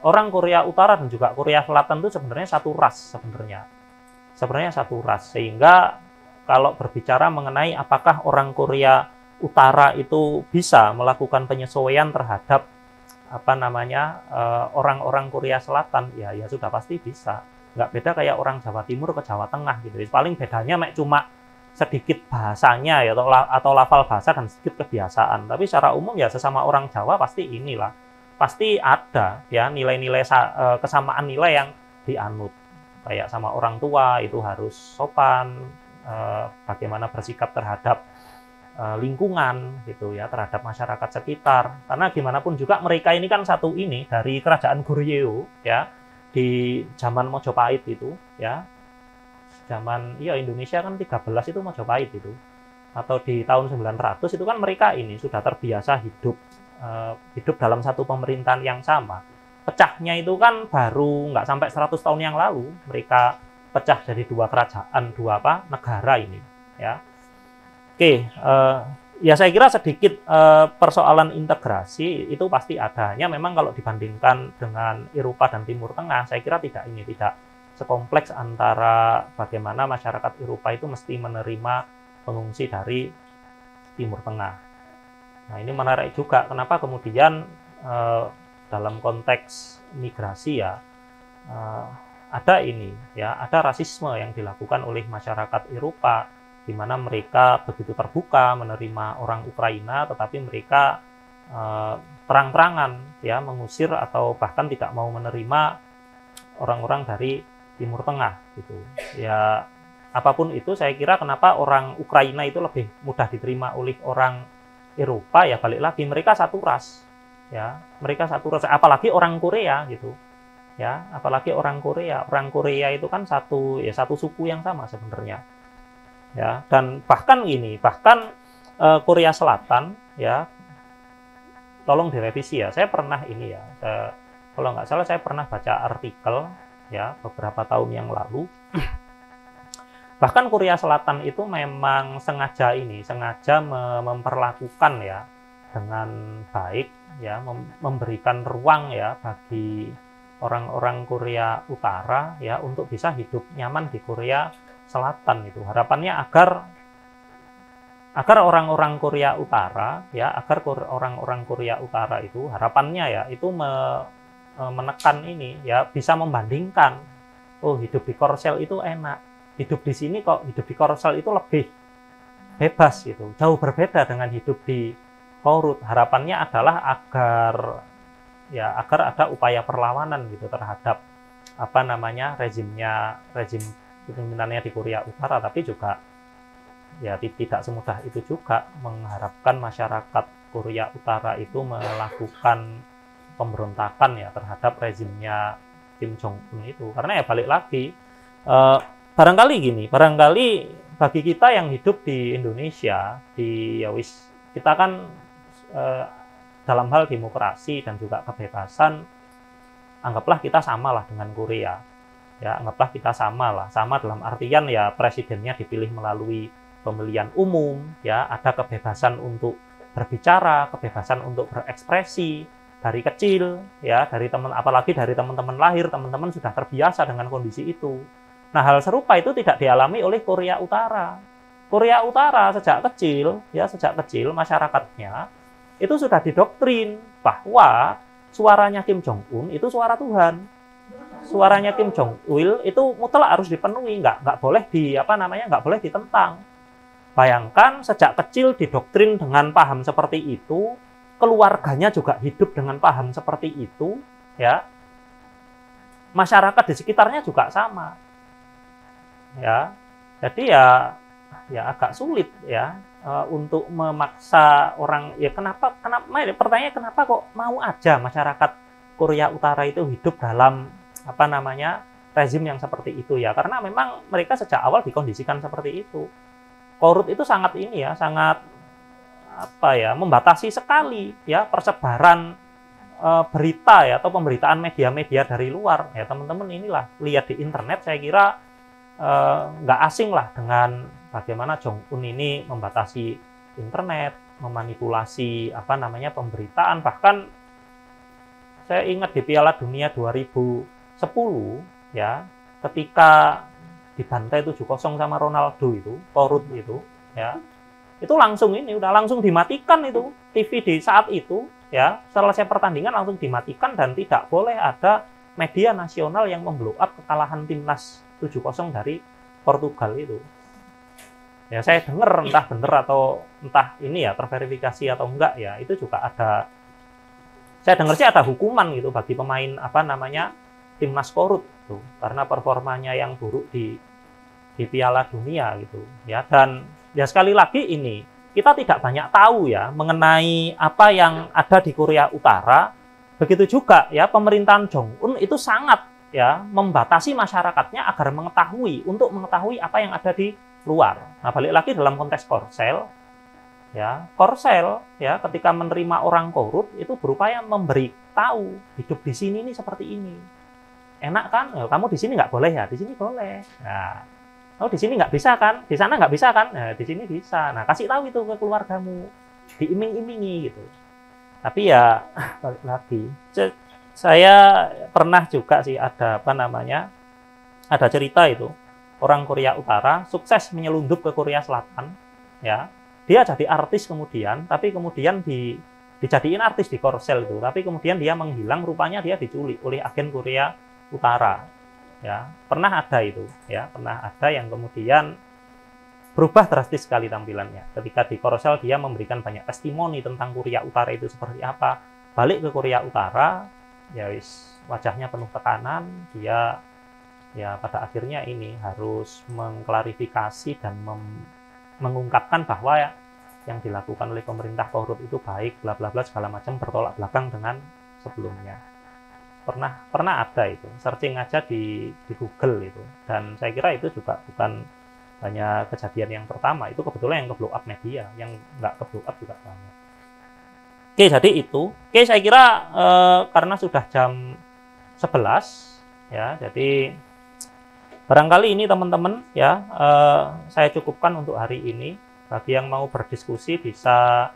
orang Korea Utara dan juga Korea Selatan itu sebenarnya satu ras sebenarnya satu ras, sehingga kalau berbicara mengenai apakah orang Korea Utara itu bisa melakukan penyesuaian terhadap orang-orang Korea Selatan, ya sudah pasti bisa. Nggak beda kayak orang Jawa Timur ke Jawa Tengah gitu. Paling bedanya cuma sedikit bahasanya ya, atau lafal bahasa dan sedikit kebiasaan. Tapi secara umum ya sesama orang Jawa pasti pasti ada ya nilai-nilai kesamaan nilai yang dianut. Kayak sama orang tua itu harus sopan, bagaimana bersikap terhadap lingkungan gitu ya, terhadap masyarakat sekitar. Karena gimana pun juga mereka ini kan dari kerajaan Goryeo ya, di zaman Mojopahit itu ya. Zaman Indonesia kan 13 itu Mojopahit itu. Atau di tahun 900 itu kan mereka ini sudah terbiasa hidup dalam satu pemerintahan yang sama. Pecahnya itu kan baru nggak sampai 100 tahun yang lalu mereka pecah jadi dua kerajaan, negara ini ya. Oke, ya saya kira sedikit persoalan integrasi itu pasti ada. Hanya memang kalau dibandingkan dengan Eropa dan Timur Tengah, saya kira tidak sekompleks antara bagaimana masyarakat Eropa itu mesti menerima pengungsi dari Timur Tengah. Nah, ini menarik juga kenapa kemudian dalam konteks migrasi ya ada rasisme yang dilakukan oleh masyarakat Eropa, di mana mereka begitu terbuka menerima orang Ukraina, tetapi mereka terang-terangan ya mengusir atau bahkan tidak mau menerima orang-orang dari Timur Tengah gitu. Ya apapun itu, saya kira kenapa orang Ukraina itu lebih mudah diterima oleh orang Eropa, ya balik lagi mereka satu ras. Ya, mereka satu ras, apalagi orang Korea gitu. Ya, apalagi orang Korea. Orang Korea itu kan satu suku yang sama sebenarnya. Ya, dan bahkan Korea Selatan ya, tolong direvisi ya. Saya pernah kalau nggak salah saya pernah baca artikel ya beberapa tahun yang lalu. Bahkan Korea Selatan itu memang sengaja memperlakukan ya dengan baik ya, memberikan ruang ya bagi orang-orang Korea Utara ya untuk bisa hidup nyaman di Korea Selatan itu. Harapannya agar orang-orang Korea Utara ya, orang-orang Korea Utara itu harapannya ya itu menekan ini ya, bisa membandingkan, oh hidup di Korsel itu enak, hidup di sini kok hidup di Korsel itu lebih bebas gitu, jauh berbeda dengan hidup di Korut. Harapannya adalah agar ada upaya perlawanan gitu terhadap rezim kepemimpinannya di Korea Utara, tapi juga ya tidak semudah itu juga mengharapkan masyarakat Korea Utara itu melakukan pemberontakan ya terhadap rezimnya Kim Jong Un itu. Karena ya balik lagi, barangkali bagi kita yang hidup di Indonesia, kita kan dalam hal demokrasi dan juga kebebasan, anggaplah kita samalah dengan Korea. Ya, anggaplah kita sama dalam artian ya presidennya dipilih melalui pemilihan umum, ya ada kebebasan untuk berbicara, kebebasan untuk berekspresi dari kecil, ya apalagi dari teman-teman lahir, teman-teman sudah terbiasa dengan kondisi itu. Nah, hal serupa itu tidak dialami oleh Korea Utara. Korea Utara sejak kecil masyarakatnya itu sudah didoktrin bahwa suaranya Kim Jong Un itu suara Tuhan. Suaranya Kim Jong Il itu mutlak harus dipenuhi, nggak boleh ditentang. Bayangkan sejak kecil didoktrin dengan paham seperti itu, keluarganya juga hidup dengan paham seperti itu, ya. Masyarakat di sekitarnya juga sama. Ya. Jadi ya agak sulit ya untuk memaksa orang, ya kenapa pertanyaannya kenapa kok mau aja masyarakat Korea Utara itu hidup dalam rezim yang seperti itu ya, karena memang mereka sejak awal dikondisikan seperti itu. Korut itu sangat membatasi sekali ya persebaran berita ya atau pemberitaan media-media dari luar ya. Teman-teman inilah lihat di internet, saya kira nggak asing lah dengan bagaimana Jong Un ini membatasi internet, memanipulasi pemberitaan, bahkan Saya ingat di Piala Dunia 2010 ya, ketika dibantai 7-0 sama Ronaldo itu, Korut itu, ya. Itu langsung udah langsung dimatikan itu TV di saat itu, ya. Selesai pertandingan langsung dimatikan dan tidak boleh ada media nasional yang memblow up kekalahan timnas 7-0 dari Portugal itu. Ya, saya dengar entah benar atau entah ini ya terverifikasi atau enggak ya, itu juga ada, saya dengar sih ada hukuman gitu bagi pemain timnas Korut tuh, karena performanya yang buruk di Piala Dunia gitu ya. Dan ya sekali lagi ini kita tidak banyak tahu ya mengenai apa yang ada di Korea Utara. Begitu juga ya pemerintahan Jong-un itu sangat ya membatasi masyarakatnya agar untuk mengetahui apa yang ada di luar. Nah, balik lagi dalam konteks Korsel ya, Korsel ya ketika menerima orang Korut itu berupaya memberitahu hidup di sini ini seperti ini. Enak kan? Ya, kamu di sini nggak boleh ya, di sini boleh. Nah, oh di sini nggak bisa kan? Di sana nggak bisa kan? Nah, di sini bisa. Nah, kasih tahu itu ke keluargamu, diiming-imingi gitu. Tapi ya balik lagi, saya pernah juga sih ada ada cerita itu orang Korea Utara sukses menyelundup ke Korea Selatan, ya. Dia jadi artis kemudian, tapi kemudian dijadiin artis di Korsel itu, tapi kemudian dia menghilang, rupanya dia diculik oleh agen Korea Utara, ya. Pernah ada itu, ya, pernah ada yang kemudian berubah drastis sekali tampilannya. Ketika di Korsel dia memberikan banyak testimoni tentang Korea Utara itu seperti apa. Balik ke Korea Utara, ya wajahnya penuh tekanan, dia ya pada akhirnya ini harus mengklarifikasi dan mengungkapkan bahwa yang dilakukan oleh pemerintah Korut itu baik, bla bla bla segala macam, bertolak belakang dengan sebelumnya. Pernah ada itu, searching aja di Google itu, dan saya kira itu juga bukan hanya kejadian yang pertama, itu kebetulan yang ke blow up media, yang nggak ke blow up juga banyak. Oke, jadi itu. Oke, saya kira karena sudah jam 11 ya, jadi barangkali ini teman-teman ya, saya cukupkan untuk hari ini. Bagi yang mau berdiskusi bisa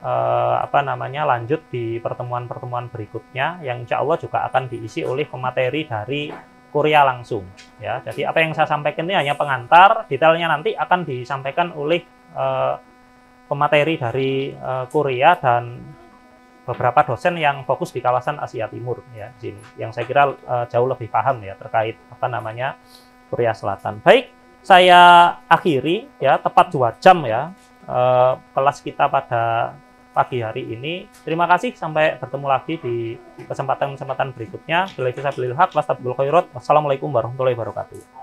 lanjut di pertemuan-pertemuan berikutnya yang insya Allah juga akan diisi oleh pemateri dari Korea langsung ya. Jadi apa yang saya sampaikan ini hanya pengantar, detailnya nanti akan disampaikan oleh pemateri dari Korea dan beberapa dosen yang fokus di kawasan Asia Timur ya di sini, yang saya kira jauh lebih paham ya terkait Korea Selatan. Baik, saya akhiri ya, tepat 2 jam ya kelas kita pada pagi hari ini. Terima kasih, sampai bertemu lagi di kesempatan berikutnya. Wassalamualaikum warahmatullahi wabarakatuh.